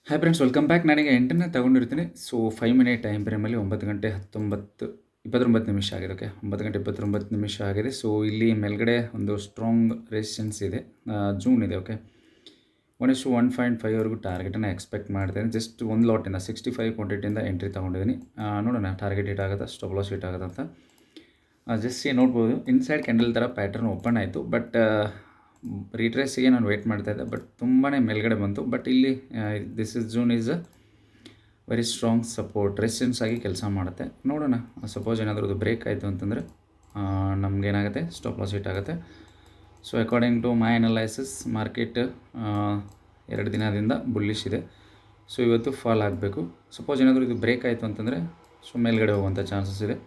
Hi friends, welcome back. ನನಗೆ 8ನೇ ತಗೊಂಡಿರ್ತೀನಿ. So 5 minute time ಫ್ರೇಮಲ್ಲಿ 9 ಗಂಟೆ 29 ನಿಮಿಷ ಆಗಿದೆ. ಓಕೆ, 9 ಗಂಟೆ 29 ನಿಮಿಷ ಆಗಿದೆ. ಸೊ ಇಲ್ಲಿ ಮೇಲ್ಗಡೆ ಒಂದು ಸ್ಟ್ರಾಂಗ್ ರೆಸಿಸ್ಟೆನ್ಸ್ ಇದೆ, ಜೂನ್ ಇದೆ. ಓಕೆ, 1:1.5ವರೆಗೂ ಟಾರ್ಗೆಟನ್ನು ಎಕ್ಸ್ಪೆಕ್ಟ್ ಮಾಡ್ತೇನೆ. ಜಸ್ಟ್ ಒಂದು ಲಾಟಿಂದ 65 ಕ್ವಾಂಟಿಟಿಯಿಂದ ಎಂಟ್ರಿ ತೊಗೊಂಡಿದ್ದೀನಿ. ನೋಡೋಣ ಟಾರ್ಗೆಟ್ ಹಿಟ್ ಆಗುತ್ತಾ, ಸ್ಟಾಪ್ ಲಾಸ್ ಹಿಟ್ ಆಗುತ್ತಾ ಅಂತ. ಜಸ್ಟ್ ನೋಡ್ಬೋದು, ಇನ್ಸೈಡ್ ಕ್ಯಾಂಡಲ್ ಥರ ಪ್ಯಾಟರ್ನ್ ಓಪನ್ ಆಯಿತು. ಬಟ್ ರಿಟ್ರೇಸಿಗೆ ನಾನು ವೆಯ್ಟ್ ಮಾಡ್ತಾಯಿದ್ದೆ, ಬಟ್ ತುಂಬಾ ಮೇಲ್ಗಡೆ ಬಂತು. ಬಟ್ ಇಲ್ಲಿ this is June is a very strong support resistance ಆಗಿ ಕೆಲಸ ಮಾಡುತ್ತೆ. ನೋಡೋಣ, ಸಪೋಸ್ ಏನಾದರೂ ಅದು ಬ್ರೇಕ್ ಆಯಿತು ಅಂತಂದರೆ ನಮಗೇನಾಗುತ್ತೆ, ಸ್ಟಾಪ್ ಲಾಸ್ ಹಿಟ್ ಆಗುತ್ತೆ. So according to my analysis market 2 ದಿನದಿಂದ ಬುಲ್ಲಿಶ್ ಇದೆ. ಸೊ ಇವತ್ತು ಫಾಲ್ ಆಗಬೇಕು. ಸಪೋಸ್ ಏನಾದರೂ ಇದು ಬ್ರೇಕ್ ಆಯಿತು ಅಂತಂದರೆ ಸೊ ಮೇಲ್ಗಡೆ ಹೋಗುವಂಥ ಚಾನ್ಸಸ್ ಇದೆ.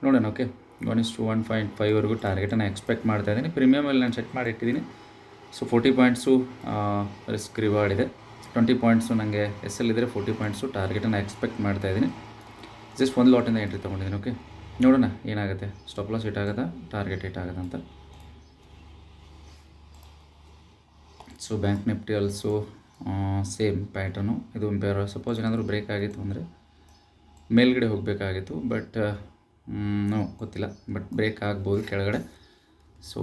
ನೋಡೋಣ. ಓಕೆ, 1:1.5ವರೆಗೂ ಟಾರ್ಗೆಟನ್ನು ಎಕ್ಸ್ಪೆಕ್ಟ್ ಮಾಡ್ತಾಯಿದ್ದೀನಿ. ಪ್ರೀಮಿಯಮಲ್ಲಿ ನಾನು ಸೆಟ್ ಮಾಡಿ ಇಟ್ಟಿದ್ದೀನಿ. ಸೊ 40 ಪಾಯಿಂಟ್ಸು ರಿಸ್ಕ್ ರಿವಾರ್ಡ್ ಇದೆ, 20 ಪಾಯಿಂಟ್ಸು ನನಗೆ ಎಸ್ ಎಲ್ ಇದ್ದರೆ 40 ಪಾಯಿಂಟ್ಸು ಟಾರ್ಗೆಟನ್ನು ಎಕ್ಸ್ಪೆಕ್ಟ್ ಮಾಡ್ತಾಯಿದ್ದೀನಿ. ಜಸ್ಟ್ ಒಂದು ಲಾಟಿಂದ ಎಂಟ್ರಿ ತೊಗೊಂಡಿದ್ದೀನಿ. ಓಕೆ, ನೋಡೋಣ ಏನಾಗುತ್ತೆ, ಸ್ಟಾಪ್ ಲಾಸ್ ಹಿಟ್ ಆಗುತ್ತಾ, ಟಾರ್ಗೆಟ್ ಹಿಟ್ ಆಗುತ್ತಾ ಅಂತ. So bank Nifty also same pattern. ಇದು ಸಪೋಸ್ ಏನಾದರೂ ಬ್ರೇಕ್ ಆಗಿತ್ತು ಅಂದರೆ ಮೇಲ್ಗಡೆ ಹೋಗಬೇಕಾಗಿತ್ತು. ಬಟ್ ಗೊತ್ತಿಲ್ಲ, ಬಟ್ ಬ್ರೇಕ್ ಆಗ್ಬೋದು ಕೆಳಗಡೆ. ಸೊ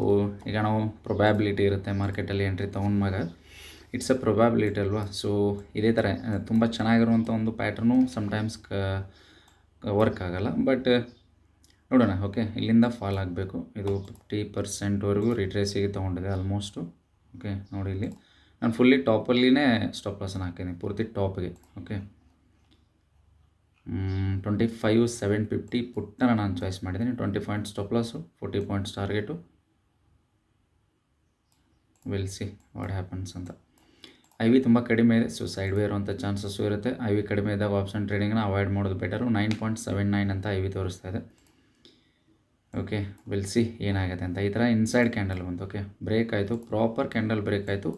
ಈಗ ನಾವು ಪ್ರೊಬ್ಯಾಬಿಲಿಟಿ ಇರುತ್ತೆ ಮಾರ್ಕೆಟಲ್ಲಿ ಎಂಟ್ರಿ ತೊಗೊಂಡಾಗ, ಇಟ್ಸ್ ಅ ಪ್ರೊಬ್ಯಾಬಿಲಿಟಿ ಅಲ್ವಾ. ಸೊ ಇದೇ ಥರ ತುಂಬ ಚೆನ್ನಾಗಿರುವಂಥ ಒಂದು ಪ್ಯಾಟ್ರನು ಸಮ್ಟೈಮ್ಸ್ ವರ್ಕ್ ಆಗೋಲ್ಲ. ಬಟ್ ನೋಡೋಣ. ಓಕೆ, ಇಲ್ಲಿಂದ ಫಾಲ್ ಆಗಬೇಕು. ಇದು 50%ವರೆಗೂ ರಿಟ್ರೇಸಿಗೆ ತೊಗೊಂಡಿದೆ ಆಲ್ಮೋಸ್ಟು. ಓಕೆ, ನೋಡಿ ಇಲ್ಲಿ ನಾನು ಫುಲ್ಲಿ ಟಾಪಲ್ಲಿನೇ ಸ್ಟಾಪ್ ಲಾಸನ್ನು ಹಾಕಿದ್ದೀನಿ, ಪೂರ್ತಿ ಟಾಪ್ಗೆ. ಓಕೆ, 25,750 ಪುಟ್ಟನ್ನು ನಾನು ಚಾಯ್ಸ್ ಮಾಡಿದ್ದೀನಿ. 20 points stop loss, 40 points target. Will see what happens ಅಂತ. ಐ ವಿ ತುಂಬ ಕಡಿಮೆ ಇದೆ, ಸೊ ಸೈಡ್ ವೇ ಇರುವಂಥ ಚಾನ್ಸಸ್ಸು ಇರುತ್ತೆ. ಐ ವಿ ಕಡಿಮೆ ಇದ್ದಾಗ ಆಪ್ಷನ್ ಟ್ರೇಡಿಂಗ್ನ ಅವಾಯ್ಡ್ ಮಾಡೋದು ಬೆಟರು. 9.79 ಅಂತ ಐ ವಿ ತೋರಿಸ್ತಾ ಇದೆ. ಓಕೆ, ವಿಲ್ ಸಿ ಏನಾಗುತ್ತೆ ಅಂತ. ಈ ಥರ ಇನ್ಸೈಡ್ ಕ್ಯಾಂಡಲ್ ಬಂತು. ಓಕೆ, ಬ್ರೇಕ್ ಆಯಿತು, ಪ್ರಾಪರ್ ಕ್ಯಾಂಡಲ್ ಬ್ರೇಕ್ ಆಯಿತು.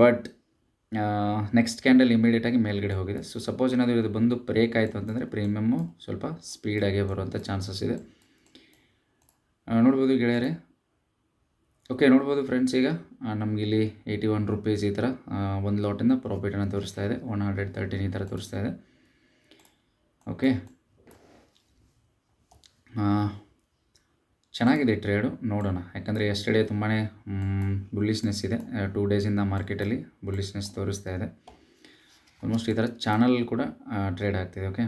ಬಟ್ ನೆಕ್ಸ್ಟ್ ಕ್ಯಾಂಡಲ್ ಇಮಿಡಿಯೇಟಾಗಿ ಮೇಲ್ಗಡೆ ಹೋಗಿದೆ. ಸೊ ಸಪೋಸ್ ಏನಾದರೂ ಇದು ಬಂದು ಬ್ರೇಕ್ ಆಯಿತು ಅಂತಂದರೆ ಪ್ರೀಮಿಯಮ್ಮು ಸ್ವಲ್ಪ ಸ್ಪೀಡಾಗಿ ಬರುವಂಥ ಚಾನ್ಸಸ್ ಇದೆ. ನೋಡ್ಬೋದು ಗೆಳೆಯರೆ. ಓಕೆ, ನೋಡ್ಬೋದು ಫ್ರೆಂಡ್ಸ್, ಈಗ ನಮಗಿಲ್ಲಿ 81 ರೂಪೀಸ್ ಈ ಥರ ಒಂದು ಲಾಟಿಂದ ಪ್ರಾಫಿಟನ್ನು ತೋರಿಸ್ತಾ ಇದೆ. 113 ಈ ಥರ ತೋರಿಸ್ತಾ ಇದೆ. ಓಕೆ, ಚೆನ್ನಾಗಿದೆ ಟ್ರೇಡು. ನೋಡೋಣ, ಯಾಕಂದರೆ ಎಸ್ಟರ್ಡೇ ತುಂಬಾ ಬುಲ್ಲಿಶ್ನೆಸ್ ಇದೆ. 2 ಡೇಸಿಂದ ಮಾರ್ಕೆಟಲ್ಲಿ ಬುಲ್ಲಿಶ್ನೆಸ್ ತೋರಿಸ್ತಾ ಇದೆ. ಆಲ್ಮೋಸ್ಟ್ ಈ ಥರ ಚಾನಲ್ ಕೂಡ ಟ್ರೇಡ್ ಆಗ್ತಿದೆ. ಓಕೆ,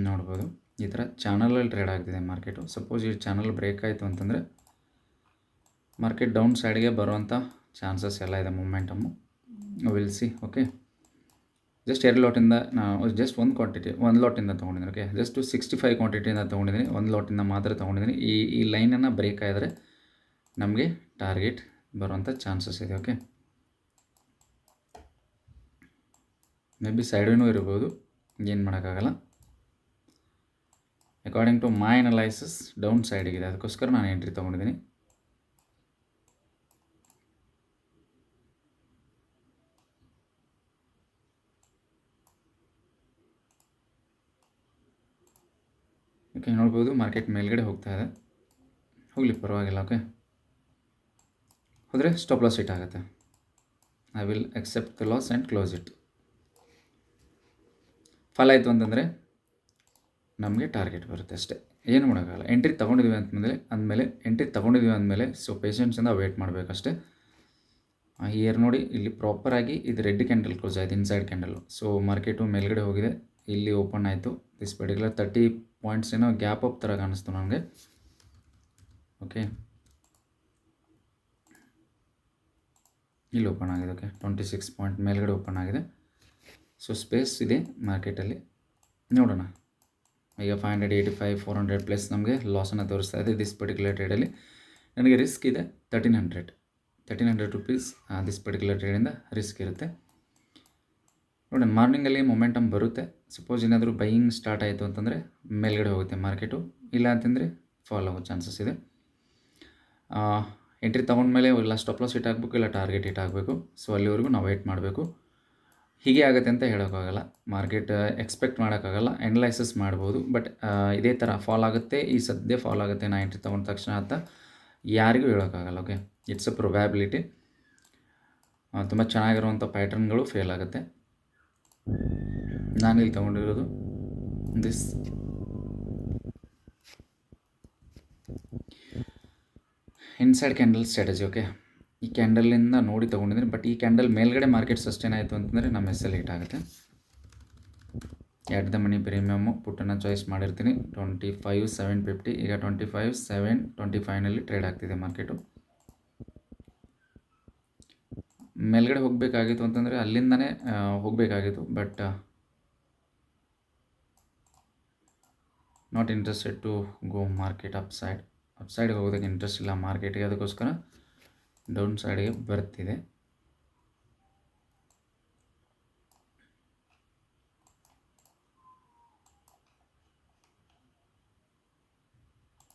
ನೋಡ್ಬೋದು ಈ ಥರ ಚಾನಲಲ್ಲಿ ಟ್ರೇಡ್ ಆಗ್ತಿದೆ ಮಾರ್ಕೆಟು. ಸಪೋಸ್ ಈ ಚಾನಲ್ ಬ್ರೇಕ್ ಆಯಿತು ಅಂತಂದರೆ ಮಾರ್ಕೆಟ್ ಡೌನ್ ಸೈಡ್ಗೆ ಬರುವಂಥ ಚಾನ್ಸಸ್ ಎಲ್ಲ ಇದೆ, momentum. Will see. Okay, just 2 ಲಾಟಿಂದ ನಾವು ಜಸ್ಟ್ ಒಂದು ಲಾಟಿಂದ ತೊಗೊಂಡಿದ್ದೀನಿ. ಓಕೆ, ಜಸ್ಟ್ 65 ಕ್ವಾಂಟಿಟಿಯಿಂದ ತೊಗೊಂಡಿದ್ದೀನಿ, ಒಂದು ಲಾಟಿಂದ ಮಾತ್ರ ತೊಗೊಂಡಿದ್ದೀನಿ. ಈ ಲೈನನ್ನು ಬ್ರೇಕ್ ಆದರೆ ನಮಗೆ ಟಾರ್ಗೆಟ್ ಬರುವಂಥ ಚಾನ್ಸಸ್ ಇದೆ. ಓಕೆ, ಮೇ ಬಿ ಸೈಡ್ವೇನೂ ಇರ್ಬೋದು, ಏನು ಮಾಡೋಕ್ಕಾಗಲ್ಲ. According to my analysis down ಸೈಡಿಗಿದೆ, ಅದಕ್ಕೋಸ್ಕರ ನಾನು ಎಂಟ್ರಿ ತೊಗೊಂಡಿದ್ದೀನಿ. ಓಕೆ, ನೋಡ್ಬೋದು ಮಾರ್ಕೆಟ್ ಮೇಲ್ಗಡೆ ಹೋಗ್ತಾ ಇದೆ. ಹೋಗಲಿ, ಪರವಾಗಿಲ್ಲ. ಓಕೆ, ಹೋದರೆ ಸ್ಟಾಪ್ ಲಾಸ್ ಹಿಟ್ ಆಗುತ್ತೆ. I will accept the loss and close it. Fall ಆಯಿತು ಅಂತಂದರೆ ನಮಗೆ ಟಾರ್ಗೆಟ್ ಬರುತ್ತೆ ಅಷ್ಟೇ, ಏನು ಮಾಡೋಕ್ಕಾಗಲ್ಲ. ಎಂಟ್ರಿ ತೊಗೊಂಡಿದ್ವಿ ಅಂದಮೇಲೆ ಸೊ ಪೇಷನ್ಸಿಂದ ವೇಟ್ ಮಾಡಬೇಕಷ್ಟೇ. ಇಯರ್ ನೋಡಿ, ಇಲ್ಲಿ ಪ್ರಾಪರಾಗಿ ಇದು ರೆಡ್ ಕ್ಯಾಂಡಲ್ ಕ್ಲೋಸ್ ಆಯಿತು, ಇನ್ಸೈಡ್ ಕ್ಯಾಂಡಲ್ಲು. ಸೊ ಮಾರ್ಕೆಟು ಮೇಲ್ಗಡೆ ಹೋಗಿದೆ, ಇಲ್ಲಿ ಓಪನ್ ಆಯಿತು. ದಿಸ್ ಪರ್ಟಿಕ್ಯುಲರ್ 30 ಪಾಯಿಂಟ್ಸ್ ಏನೋ ಗ್ಯಾಪ್ ಅಪ್ ಥರ ಕಾಣಿಸ್ತು ನನಗೆ. ಓಕೆ, ಇಲ್ಲಿ ಓಪನ್ ಆಗಿದೆ. ಓಕೆ, 26 ಪಾಯಿಂಟ್ ಮೇಲ್ಗಡೆ ಓಪನ್ ಆಗಿದೆ. ಸೊ ಸ್ಪೇಸ್ ಇದೆ ಮಾರ್ಕೆಟಲ್ಲಿ. ನೋಡೋಣ, ಈಗ 585 400 ಪ್ಲಸ್ ನಮಗೆ ಲಾಸನ್ನು ತೋರಿಸ್ತಾ ಇದೆ. ದಿಸ್ ಪರ್ಟಿಕ್ಯುಲರ್ ಟ್ರೇಡಲ್ಲಿ ನನಗೆ ರಿಸ್ಕ್ ಇದೆ 1300 ರೂಪೀಸ್. ದಿಸ್ ಪರ್ಟಿಕ್ಯುಲರ್ ಟ್ರೇಡಿಂದ ರಿಸ್ಕ್ ಇರುತ್ತೆ. ನೋಡಿ, ಮಾರ್ನಿಂಗಲ್ಲಿ ಮೊಮೆಂಟಮ್ ಬರುತ್ತೆ. ಸಪೋಸ್ ಏನಾದರೂ ಬೈಯಿಂಗ್ ಸ್ಟಾರ್ಟ್ ಆಯಿತು ಅಂತಂದರೆ ಮೇಲ್ಗಡೆ ಹೋಗುತ್ತೆ ಮಾರ್ಕೆಟು, ಇಲ್ಲ ಅಂತಂದರೆ ಫಾಲ್ ಆಗೋ ಚಾನ್ಸಸ್ ಇದೆ. ಎಂಟ್ರಿ ತೊಗೊಂಡ್ಮೇಲೆ ಇಲ್ಲ ಸ್ಟಾಪ್ ಲಾಸ್ ಹಿಟ್ ಆಗಬೇಕು, ಇಲ್ಲ ಟಾರ್ಗೆಟ್ ಹಿಟ್ ಆಗಬೇಕು. ಸೊ ಅಲ್ಲಿವರೆಗೂ ನಾವು ವೆಯ್ಟ್ ಮಾಡಬೇಕು. ಹೀಗೆ ಆಗುತ್ತೆ ಅಂತ ಹೇಳೋಕ್ಕಾಗಲ್ಲ, ಮಾರ್ಕೆಟ್ ಎಕ್ಸ್ಪೆಕ್ಟ್ ಮಾಡೋಕ್ಕಾಗಲ್ಲ, ಅನಲೈಸಿಸ್ ಮಾಡ್ಬೋದು. ಬಟ್ ಇದೇ ಥರ ಫಾಲ್ ಆಗುತ್ತೆ, ಈ ಸದ್ಯ ಫಾಲ್ ಆಗುತ್ತೆ ನಾ ಎಂಟ್ರಿ ತೊಗೊಂಡ ತಕ್ಷಣ ಅಂತ ಯಾರಿಗೂ ಹೇಳೋಕ್ಕಾಗಲ್ಲ. Okay, it's a probability. ತುಂಬ ಚೆನ್ನಾಗಿರುವಂಥ ಪ್ಯಾಟರ್ನ್ಗಳು ಫೇಲ್ ಆಗುತ್ತೆ. ನಾನಿಲ್ಲಿ ತೊಗೊಂಡಿರೋದು this inside candle strategy. Okay, ಈ ಕ್ಯಾಂಡಲಿಂದ ನೋಡಿ ತೊಗೊಂಡಿದ್ದೀನಿ, ಬಟ್ ಈ ಕ್ಯಾಂಡಲ್ ಮೇಲ್ಗಡೆ ಮಾರ್ಕೆಟ್ ಸಸ್ಟೈನ್ ಆಯಿತು ಅಂತಂದರೆ ನಮ್ಮ ಎಸ್ ಎಲ್ ಹಿಟ್ ಆಗುತ್ತೆ. ಎಟ್ ದ ಮನಿ ಪ್ರೀಮಿಯಮ್ಮು ಪುಟ್ಟನ್ನು ಚಾಯ್ಸ್ ಮಾಡಿರ್ತೀನಿ 25,750. ಈಗ 25,725ನಲ್ಲಿ ಟ್ರೇಡ್ ಆಗ್ತಿದೆ ಮಾರ್ಕೆಟು. ಮೇಲ್ಗಡೆ ಹೋಗಬೇಕಾಗಿತ್ತು ಅಂತಂದರೆ ಅಲ್ಲಿಂದನೇ ಹೋಗಬೇಕಾಗಿತ್ತು, but not interested to go market ಅಪ್ಸೈಡ್ಗೆ ಹೋಗೋದಕ್ಕೆ ಇಂಟ್ರೆಸ್ಟ್ ಇಲ್ಲ ಮಾರ್ಕೆಟಿಗೆ, ಅದಕ್ಕೋಸ್ಕರ ಡೌನ್ ಸೈಡ್ಗೆ ಬರ್ತಿದೆ.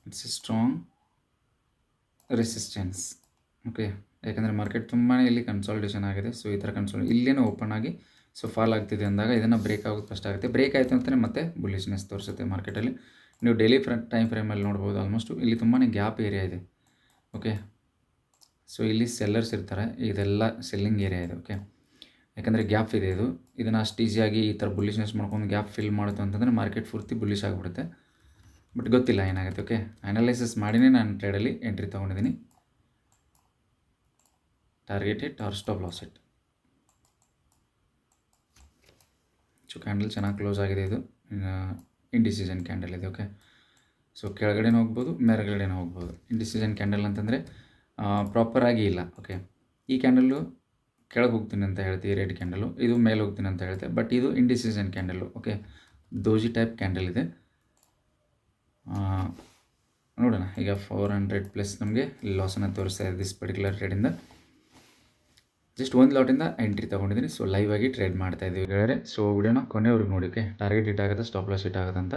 It's a strong resistance. Okay, ಯಾಕಂದರೆ ಮಾರ್ಕೆಟ್ ತುಂಬಾ ಇಲ್ಲಿ ಕನ್ಸಾಲ್ಟೇಷನ್ ಆಗಿದೆ. ಸೊ ಈ ಥರ ಇಲ್ಲೇನೋ ಓಪನ್ ಆಗಿ ಸೊ ಫಾಲ್ ಆಗ್ತಿದೆ ಅಂದಾಗ ಇದನ್ನು ಬ್ರೇಕ್ ಆಗೋದು ಕಷ್ಟ ಆಗುತ್ತೆ. ಬ್ರೇಕ್ ಆಯಿತು ಅಂತಲೇ ಮತ್ತೆ ಬುಲಿಶ್ನೆಸ್ ತೋರಿಸುತ್ತೆ ಮಾರ್ಕೆಟಲ್ಲಿ. ನೀವು ಡೈಲಿ ಟೈಮ್ ಫ್ರೇಮಲ್ಲಿ ನೋಡ್ಬೋದು. ಆಲ್ಮೋಸ್ಟು ಇಲ್ಲಿ ತುಂಬಾ ಗ್ಯಾಪ್ ಏರಿಯಾ ಇದೆ. ಓಕೆ, ಸೊ ಇಲ್ಲಿ ಸೆಲ್ಲರ್ಸ್ ಇರ್ತಾರೆ, ಇದೆಲ್ಲ ಸೆಲ್ಲಿಂಗ್ ಏರಿಯಾ ಇದೆ. ಓಕೆ, ಯಾಕಂದರೆ ಗ್ಯಾಪ್ ಇದೆ. ಇದನ್ನು ಅಷ್ಟು ಈಸಿಯಾಗಿ ಈ ಥರ ಬುಲಿಶ್ನೆಸ್ ಮಾಡ್ಕೊಂಡು ಗ್ಯಾಪ್ ಫಿಲ್ ಮಾಡುತ್ತೆ ಅಂತಂದರೆ ಮಾರ್ಕೆಟ್ ಪೂರ್ತಿ ಬುಲಿಶ್ ಆಗಿಬಿಡುತ್ತೆ. ಬಟ್ ಗೊತ್ತಿಲ್ಲ ಏನಾಗುತ್ತೆ. ಓಕೆ, ಅನಾಲಿಸಿಸ್ ಮಾಡಿನೇ ನಾನು ಟ್ರೇಡಲ್ಲಿ ಎಂಟ್ರಿ ತೊಗೊಂಡಿದ್ದೀನಿ. Target hit or stop loss hit. So candle ಚೆನ್ನಾಗಿ ಕ್ಲೋಸ್ ಆಗಿದೆ. ಇದು ಇಂಡಿಸಿಷನ್ ಕ್ಯಾಂಡಲ್ ಇದೆ. ಓಕೆ, ಸೊ ಕೆಳಗಡೆನೂ ಹೋಗ್ಬೋದು, ಮೇಲ್ಗಡೆನೂ ಹೋಗ್ಬೋದು. ಇಂಡಿಸಿಷನ್ ಕ್ಯಾಂಡಲ್ ಅಂತಂದರೆ ಪ್ರಾಪರಾಗಿ ಇಲ್ಲ. ಓಕೆ, ಈ ಕ್ಯಾಂಡಲ್ಲು ಕೆಳಗೆ ಹೋಗ್ತೀನಿ ಅಂತ ಹೇಳ್ತೀವಿ, ರೆಡ್ ಕ್ಯಾಂಡಲು. ಇದು ಮೇಲೆ ಹೋಗ್ತೀನಿ ಅಂತ ಹೇಳ್ತೆ, ಬಟ್ ಇದು indecision candle. Okay, ದೋಜಿ type candle ಇದೆ. ನೋಡೋಣ. ಈಗ 400+ ನಮಗೆ ಲಾಸನ್ನು ತೋರಿಸ್ತಾ ಇದೆ ದಿಸ್ ಪರ್ಟಿಕ್ಯುಲರ್ ಟ್ರೇಡಿಂದ. ಜಸ್ಟ್ ಒಂದು ಲಾಟಿಂದ ಎಂಟ್ರಿ ತೊಗೊಂಡಿದ್ದೀನಿ. ಸೊ ಲೈವ್ ಆಗಿ ಟ್ರೇಡ್ ಮಾಡ್ತಾ ಇದ್ದೀವಿ ಗೆಳೆಯರೆ. ಸೊ ವಿಡಿಯೋನ ಕೊನೆಯವ್ರಿಗೆ ನೋಡಿ. ಓಕೆ, ಟಾರ್ಗೆಟ್ ಹಿಟ್ ಆಗುತ್ತೆ, ಸ್ಟಾಪ್ ಲಾಸ್ ಹಿಟ್ ಆಗುತ್ತೆ ಅಂತ.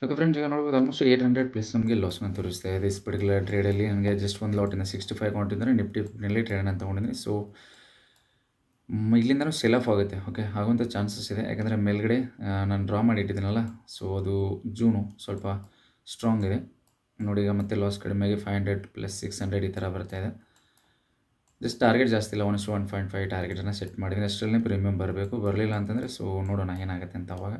ಓಕೆ ಫ್ರೆಂಡ್ಸ್, ಈಗ ನೋಡ್ಬೋದು ಆಲ್ಮೋಸ್ಟ್ 800+ ನಮಗೆ ಲಾಸ್ನ ತೋರಿಸ್ತಾ ಇದೆ ದಿಸ್ ಪರ್ಟಿಕ್ಯುಲರ್ ಟ್ರೇಡಲ್ಲಿ. ನನಗೆ ಜಸ್ಟ್ ಒಂದು ಲಾಟಿಂದ 65 ಕೌಂಟಿಂದರೆ ನಿಫ್ಟಿನಲ್ಲಿ ಟ್ರೇಡನ್ನು ತೊಗೊಂಡಿದ್ದೀನಿ. ಸೊ ಇಲ್ಲಿಂದನೂ ಸೆಲ್ ಆಫ್ ಆಗುತ್ತೆ. ಓಕೆ, ಆಗುವಂಥ ಚಾನ್ಸಸ್ ಇದೆ. ಯಾಕಂದರೆ ಮೇಲ್ಗಡೆ ನಾನು ಡ್ರಾ ಮಾಡಿ ಇಟ್ಟಿದ್ದೀನಲ್ಲ, ಸೊ ಅದು ಜೂನು ಸ್ವಲ್ಪ ಸ್ಟ್ರಾಂಗ್ ಇದೆ ನೋಡಿ. ಈಗ ಮತ್ತೆ ಲಾಸ್ ಕಡಿಮೆಯಾಗಿ 500 + 600 ಈ ಥರ ಬರ್ತಾ ಇದೆ. ಜಸ್ಟ್ ಟಾರ್ಗೆಟ್ ಜಾಸ್ತಿ ಇಲ್ಲ, 1.5 ಟಾರ್ಗೆಟನ್ನು ಸೆಟ್ ಮಾಡಿದ್ದೀನಿ. ಅಷ್ಟರಲ್ಲೇ ಪ್ರೀಮಿಯಮ್ ಬರಬೇಕು. ಬರಲಿಲ್ಲ ಅಂತಂದರೆ ಸೊ ನೋಡೋಣ ಏನಾಗುತ್ತೆ ಅಂತ. ಅವಾಗ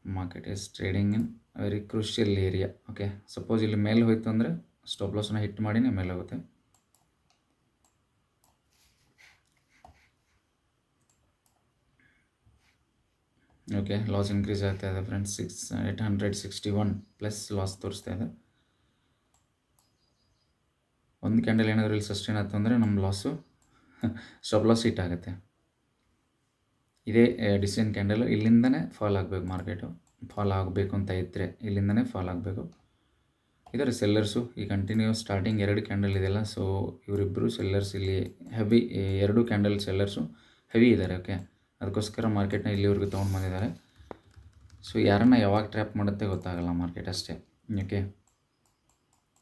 market is trading in very crucial area. Okay, suppose ಇಲ್ಲಿ ಮೇಲೆ ಹೋಯ್ತು ಅಂದರೆ ಸ್ಟಾಪ್ ಲಾಸನ್ನು ಹಿಟ್ ಮಾಡಿನೇ ಮೇಲೆ ಹೋಗುತ್ತೆ. ಓಕೆ, ಲಾಸ್ ಇನ್ಕ್ರೀಸ್ ಆಗ್ತಾ ಇದೆ ಫ್ರೆಂಡ್ಸ್. 861+ ಲಾಸ್ ತೋರಿಸ್ತಾ ಇದೆ. ಒಂದು ಕ್ಯಾಂಡಲ್ ಏನಾದರೂ ಇಲ್ಲಿ ಸಸ್ಟೈನ್ ಆಯ್ತು ಅಂದರೆ ನಮ್ಮ ಲಾಸು ಸ್ಟಾಪ್ ಲಾಸ್ ಹಿಟ್ ಆಗುತ್ತೆ. ಇದೇ ಡಿಸಿಷನ್ ಕ್ಯಾಂಡಲು ಇಲ್ಲಿಂದನೇ ಫಾಲ್ ಆಗಬೇಕು. ಮಾರ್ಕೆಟು ಫಾಲ್ ಆಗಬೇಕು ಅಂತ ಇದ್ದರೆ ಇಲ್ಲಿಂದನೇ ಫಾಲ್ ಆಗಬೇಕು. ಇದರ ಸೆಲ್ಲರ್ಸು ಈ ಕಂಟಿನ್ಯೂ ಸ್ಟಾರ್ಟಿಂಗ್ 2 ಕ್ಯಾಂಡಲ್ ಇದೆಯಲ್ಲ, ಸೊ ಇವರಿಬ್ಬರು ಸೆಲ್ಲರ್ಸ್ ಇಲ್ಲಿ ಹೆವಿ, 2 ಕ್ಯಾಂಡಲ್ ಸೆಲ್ಲರ್ಸು ಹೆವಿ ಇದ್ದಾರೆ. ಓಕೆ, ಅದಕ್ಕೋಸ್ಕರ ಮಾರ್ಕೆಟ್ನ ಇಲ್ಲಿವರೆಗೂ ತೊಗೊಂಡು ಬಂದಿದ್ದಾರೆ. ಸೊ ಯಾರನ್ನು ಯಾವಾಗ ಟ್ರ್ಯಾಪ್ ಮಾಡುತ್ತೆ ಗೊತ್ತಾಗಲ್ಲ ಮಾರ್ಕೆಟ್ ಅಷ್ಟೇ. ಓಕೆ,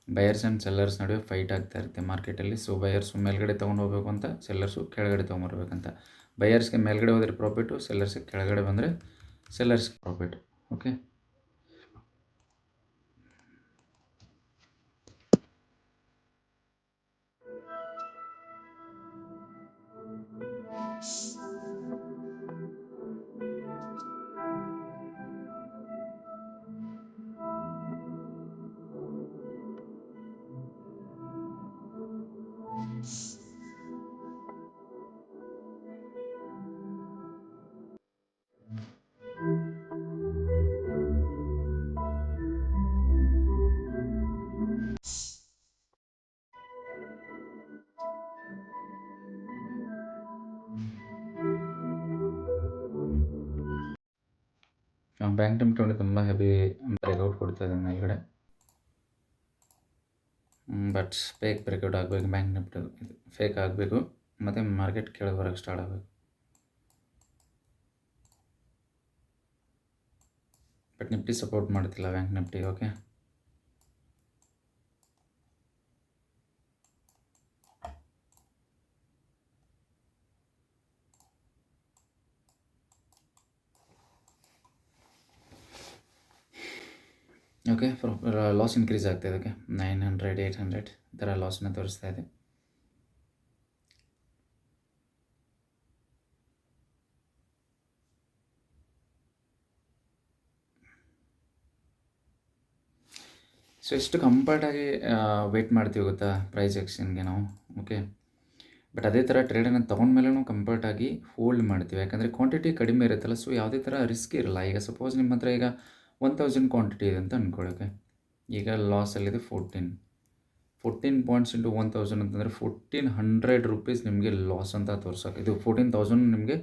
ಬಯರ್ಸ್ ಆ್ಯಂಡ್ ಸೆಲ್ಲರ್ಸ್ ನಡುವೆ ಫೈಟ್ ಆಗ್ತಾ ಇರುತ್ತೆ ಮಾರ್ಕೆಟಲ್ಲಿ. ಸೊ ಬಯರ್ಸು ಮೇಲ್ಗಡೆ ತೊಗೊಂಡು ಹೋಗಬೇಕು ಅಂತ, ಸೆಲ್ಲರ್ಸು ಕೆಳಗಡೆ ತೊಗೊಂಬರ್ಬೇಕಂತ. ಬಯರ್ಸ್ಗೆ ಮೇಲ್ಗಡೆ ಹೋದರೆ ಪ್ರಾಫಿಟು, ಸೆಲ್ಲರ್ಸ್ಗೆ ಕೆಳಗಡೆ ಬಂದರೆ ಸೆಲ್ಲರ್ಸ್ಗೆ ಪ್ರಾಫಿಟು. ಓಕೆ, ಬ್ಯಾಂಕ್ ನಿಫ್ಟಿ ತುಂಬ ಹೆವಿ ಬ್ರೇಕ್ಔಟ್ ಕೊಡ್ತಾ ಇದೆ ಮೇಲ್ಗಡೆ. ಬಟ್ ಫೇಕ್ ಬ್ರೇಕ್ಔಟ್ ಆಗಬೇಕು, ಬ್ಯಾಂಕ್ ನಿಫ್ಟಿ ಇದು ಫೇಕ್ ಆಗಬೇಕು ಮತ್ತು ಮಾರ್ಕೆಟ್ ಕೆಳಗೆ ಬರೋಕ್ಕೆ ಸ್ಟಾರ್ಟ್ ಆಗಬೇಕು. ಬಟ್ ನಿಫ್ಟಿ ಸಪೋರ್ಟ್ ಮಾಡ್ತಿಲ್ಲ bank Nifty. Okay, okay, loss increase ಆಗ್ತಾಯಿದೆ. ಓಕೆ, 900 800 ಈ ಥರ ಲಾಸ್ನ ತೋರಿಸ್ತಾ ಇದೆ. ಸೊ ಎಷ್ಟು ಕಂಫರ್ಟಾಗಿ ವೆಯ್ಟ್ ಮಾಡ್ತೀವಿ ಗೊತ್ತಾ ಪ್ರೈಸ್ ಆ್ಯಕ್ಷನ್ಗೆ ನಾವು. ಓಕೆ, ಬಟ್ ಅದೇ ಥರ ಟ್ರೇಡನ್ನು ತೊಗೊಂಡ್ಮೇಲೂ ಕಂಫರ್ಟಾಗಿ ಹೋಲ್ಡ್ ಮಾಡ್ತೀವಿ, ಯಾಕಂದರೆ ಕ್ವಾಂಟಿಟಿ ಕಡಿಮೆ ಇರುತ್ತಲ್ಲ. ಸೊ ಯಾವುದೇ ಥರ ರಿಸ್ಕ್ ಇರಲ್ಲ. ಈಗ ಸಪೋಸ್ ನಿಮ್ಮ ಹತ್ರ ಈಗ 1000 ಕ್ವಾಂಟಿಟಿ ಇದೆ ಅಂತ ಅಂದ್ಕೊಳ್ಳಿ. ಓಕೆ, ಈಗ ಲಾಸಲ್ಲಿದೆ 14 ಪಾಯಿಂಟ್ಸ್ ಇಂಟು 1000 ಅಂತಂದರೆ 1400 ರೂಪೀಸ್ ನಿಮಗೆ ಲಾಸ್ ಅಂತ ತೋರ್ಸೋಕೆ, ಇದು 14,000 ನಿಮಗೆ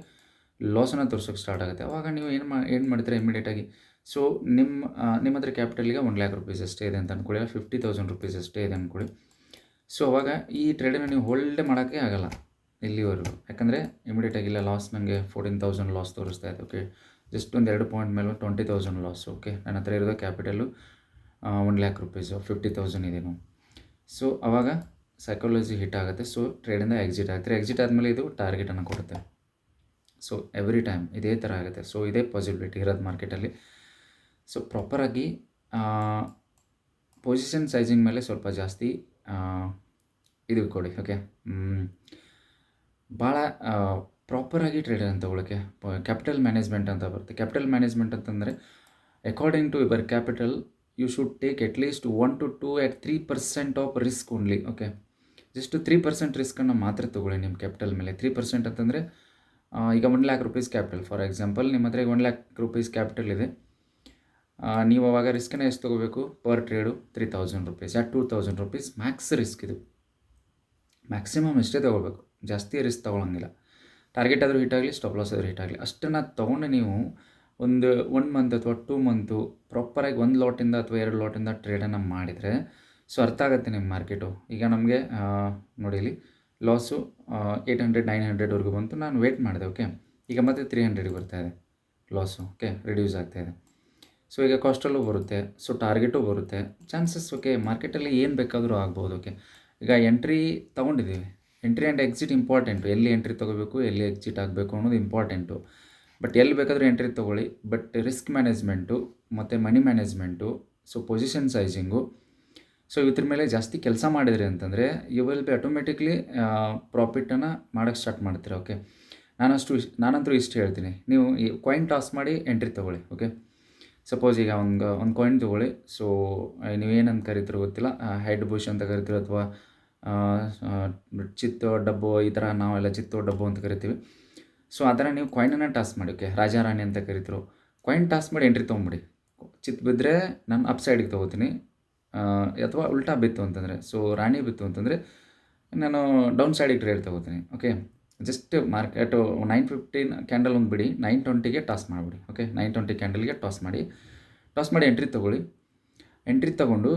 ಲಾಸನ್ನು ತೋರ್ಸೋಕೆ ಸ್ಟಾರ್ಟ್ ಆಗುತ್ತೆ. ಆವಾಗ ನೀವು ಏನು ಮಾಡ್ತೀರಾ ಇಮಿಡಿಯೇಟಾಗಿ. ಸೊ ನಿಮ್ಮ ಹತ್ರ ಕ್ಯಾಪಿಟಲ್ಗೆ 1,00,000 ರೂಪೀಸ್ ಅಷ್ಟೇ ಇದೆ ಅಂತ ಅಂದ್ಕೊಳ್ಳಿ, 50,000 ರೂಪೀಸ್ ಅಷ್ಟೇ ಇದೆ ಅಂದ್ಕೊಳ್ಳಿ. ಸೊ ಅವಾಗ ಈ ಟ್ರೇಡನ್ನು ನೀವು ಹೋಲ್ಡೇ ಮಾಡೋಕ್ಕೆ ಆಗಲ್ಲ ಇಲ್ಲಿವರೆಗೂ, ಯಾಕಂದರೆ ಇಮಿಡಿಯೇಟಾಗಿ ಇಲ್ಲ ಲಾಸ್ ನನಗೆ 14,000 ಲಾಸ್ ತೋರಿಸ್ತಾ ಇದೆ. ಓಕೆ, ಜಸ್ಟ್ ಒಂದು 2 ಪಾಯಿಂಟ್ ಮೇಲೆ 20,000 ಲಾಸ್. ಓಕೆ, ನನ್ನ ಹತ್ರ ಇರೋದು ಕ್ಯಾಪಿಟಲು 1,00,000 ರೂಪೀಸು, 50,000 ಇದೆಯೋ. ಸೊ ಆವಾಗ ಸೈಕಾಲಜಿ ಹಿಟ್ ಆಗುತ್ತೆ. ಸೊ ಟ್ರೇಡಿಂದ ಎಕ್ಸಿಟ್ ಆಗ್ತಾರೆ. ಎಕ್ಸಿಟ್ ಆದಮೇಲೆ ಇದು ಟಾರ್ಗೆಟನ್ನು ಕೊಡುತ್ತೆ. ಸೊ ಎವ್ರಿ ಟೈಮ್ ಇದೇ ಥರ ಆಗುತ್ತೆ. ಸೊ ಇದೇ ಪಾಸಿಬಿಲಿಟಿ ಇರೋದು ಮಾರ್ಕೆಟಲ್ಲಿ. ಸೊ ಪ್ರಾಪರಾಗಿ ಪೊಸಿಷನ್ ಸೈಜಿಂಗ್ ಮೇಲೆ ಸ್ವಲ್ಪ ಜಾಸ್ತಿ ಇದು ಕೊಡಿ. ಓಕೆ, ಭಾಳ ಪ್ರಾಪರಾಗಿ ಟ್ರೇಡನ್ನು ತೊಗೊಳಕ್ಕೆ ಕ್ಯಾಪಿಟಲ್ ಮ್ಯಾನೇಜ್ಮೆಂಟ್ ಅಂತ ಬರುತ್ತೆ. ಕ್ಯಾಪಿಟಲ್ ಮ್ಯಾನೇಜ್ಮೆಂಟ್ ಅಂತಂದರೆ according to your capital you should take at least 1 to 2 at 3% of risk only. Okay, just 3% ರಿಸ್ಕನ್ನು ಮಾತ್ರ ತೊಗೊಳ್ಳಿ ನಿಮ್ಮ ಕ್ಯಾಪಿಟಲ್ ಮೇಲೆ. 3% ಅಂತಂದರೆ ಈಗ 1,00,000 ರೂಪೀಸ್ ಕ್ಯಾಪಿಟಲ್ ಫಾರ್ ಎಕ್ಸಾಂಪಲ್, ನಿಮ್ಮ ಹತ್ರ ಈಗ 1,00,000 ರೂಪೀಸ್ ಕ್ಯಾಪಿಟಲ್ ಇದೆ. ನೀವು ಅವಾಗ ರಿಸ್ಕನ್ನು ಎಷ್ಟು ತೊಗೋಬೇಕು? ಪರ್ ಟ್ರೇಡು 3,000 ರೂಪೀಸ್ ಯಾ 2,000 ರೂಪೀಸ್ ಮ್ಯಾಕ್ಸ್ ರಿಸ್ಕ್. ಇದು ಮ್ಯಾಕ್ಸಿಮಮ್ ಎಷ್ಟೇ ತೊಗೋಬೇಕು, ಜಾಸ್ತಿ ರಿಸ್ಕ್ ತೊಗೊಳಂಗಿಲ್ಲ. ಟಾರ್ಗೆಟ್ ಆದರೂ ಹಿಟ್ ಆಗಲಿ, ಸ್ಟಾಪ್ ಲಾಸ್ ಆದರೂ ಹಿಟ್ ಆಗಲಿ, ಅಷ್ಟನ್ನು ತೊಗೊಂಡು ನೀವು ಒಂದು 1 ಮಂತ್ ಅಥವಾ 2 ಮಂತು ಪ್ರಾಪರಾಗಿ 1 ಲಾಟಿಂದ ಅಥವಾ 2 ಲಾಟಿಂದ ಟ್ರೇಡನ್ನು ಮಾಡಿದರೆ ಸೊ ಅರ್ಥ ಆಗುತ್ತೆ ನಿಮ್ಮ ಮಾರ್ಕೆಟು. ಈಗ ನಮಗೆ ನೋಡಿ ಇಲ್ಲಿ ಲಾಸು 800 900ವರೆಗೂ ಬಂತು, ನಾನು ವೇಟ್ ಮಾಡಿದೆ. ಓಕೆ, ಈಗ ಮತ್ತೆ 300ಗೆ ಬರ್ತಾಯಿದೆ ಲಾಸು. ಓಕೆ, ರಿಡ್ಯೂಸ್ ಆಗ್ತಾಯಿದೆ. ಸೊ ಈಗ ಕಾಸ್ಟಲ್ಲೂ ಬರುತ್ತೆ, ಸೊ ಟಾರ್ಗೆಟು ಬರುತ್ತೆ, ಚಾನ್ಸಸ್. ಓಕೆ, ಮಾರ್ಕೆಟಲ್ಲಿ ಏನು ಬೇಕಾದರೂ ಆಗ್ಬೋದು. ಓಕೆ, ಈಗ ಎಂಟ್ರಿ ತೊಗೊಂಡಿದ್ದೀವಿ, ಎಂಟ್ರಿ ಆ್ಯಂಡ್ ಎಕ್ಸಿಟ್ ಇಂಪಾರ್ಟೆಂಟು. ಎಲ್ಲಿ ಎಂಟ್ರಿ ತೊಗೋಬೇಕು, ಎಲ್ಲಿ ಎಕ್ಸಿಟ್ ಆಗಬೇಕು ಅನ್ನೋದು ಇಂಪಾರ್ಟೆಂಟು. ಬಟ್ ಎಲ್ಲಿ ಬೇಕಾದರೂ ಎಂಟ್ರಿ ತೊಗೊಳ್ಳಿ, ಬಟ್ ರಿಸ್ಕ್ ಮ್ಯಾನೇಜ್ಮೆಂಟು ಮತ್ತು ಮನಿ ಮ್ಯಾನೇಜ್ಮೆಂಟು, ಸೊ ಪೊಸಿಷನ್ ಸೈಜಿಂಗು, ಸೊ ಇದ್ರ ಮೇಲೆ ಜಾಸ್ತಿ ಕೆಲಸ ಮಾಡಿದ್ರಿ ಅಂತಂದರೆ ಯು ವಿಲ್ ಬಿ ಆಟೋಮೆಟಿಕ್ಲಿ ಪ್ರಾಫಿಟನ್ನು ಮಾಡೋಕ್ಕೆ ಸ್ಟಾರ್ಟ್ ಮಾಡ್ತೀರಾ. ಓಕೆ, ನಾನಂತೂ ಇಷ್ಟು ಹೇಳ್ತೀನಿ, ನೀವು ಈ ಕಾಯಿನ್ ಟಾಸ್ ಮಾಡಿ ಎಂಟ್ರಿ ತೊಗೊಳ್ಳಿ. ಓಕೆ, ಸಪೋಸ್ ಈಗ ಒಂದು ಕಾಯಿನ್ ತೊಗೊಳ್ಳಿ. ಸೊ ನೀವೇನಂತ ಕರಿತೀರೋ ಗೊತ್ತಿಲ್ಲ, ಹೆಡ್ ಬುಷ್ ಅಂತ ಕರಿತೀರೋ ಅಥವಾ ಚಿತ್ತು ಡಬ್ಬು, ಈ ಥರ ನಾವೆಲ್ಲ ಚಿತ್ತು ಡಬ್ಬು ಅಂತ ಕರಿತೀವಿ. ಸೊ ಆ ಥರ ನೀವು ಕಾಯಿನನ್ನು ಟಾಸ್ ಮಾಡಿ. ಓಕೆ, ರಾಜಾ ರಾಣಿ ಅಂತ ಕರಿತೀರೋ, ಕಾಯಿನ್ ಟಾಸ್ ಮಾಡಿ ಎಂಟ್ರಿ ತೊಗೊಂಬಿಡಿ. ಚಿತ್ತು ಬಿದ್ದರೆ ನಾನು ಅಪ್ ಸೈಡಿಗೆ ತೊಗೋತೀನಿ, ಅಥವಾ ಉಲ್ಟಾ ಬಿತ್ತು ಅಂತಂದರೆ, ಸೊ ರಾಣಿ ಬಿತ್ತು ಅಂತಂದರೆ ನಾನು ಡೌನ್ ಸೈಡಿಗೆ ಟ್ರೇಡ್ ತೊಗೋತೀನಿ. ಓಕೆ, ಜಸ್ಟ್ ಮಾರ್ಕೆಟು 915 ಕ್ಯಾಂಡಲ್ ಒಂದು ಬಿಡಿ, 920ಗೆ ಟಾಸ್ ಮಾಡಿಬಿಡಿ. ಓಕೆ, 920 ಕ್ಯಾಂಡಲ್ಗೆ ಟಾಸ್ ಮಾಡಿ ಎಂಟ್ರಿ ತೊಗೊಳ್ಳಿ. ಎಂಟ್ರಿ ತೊಗೊಂಡು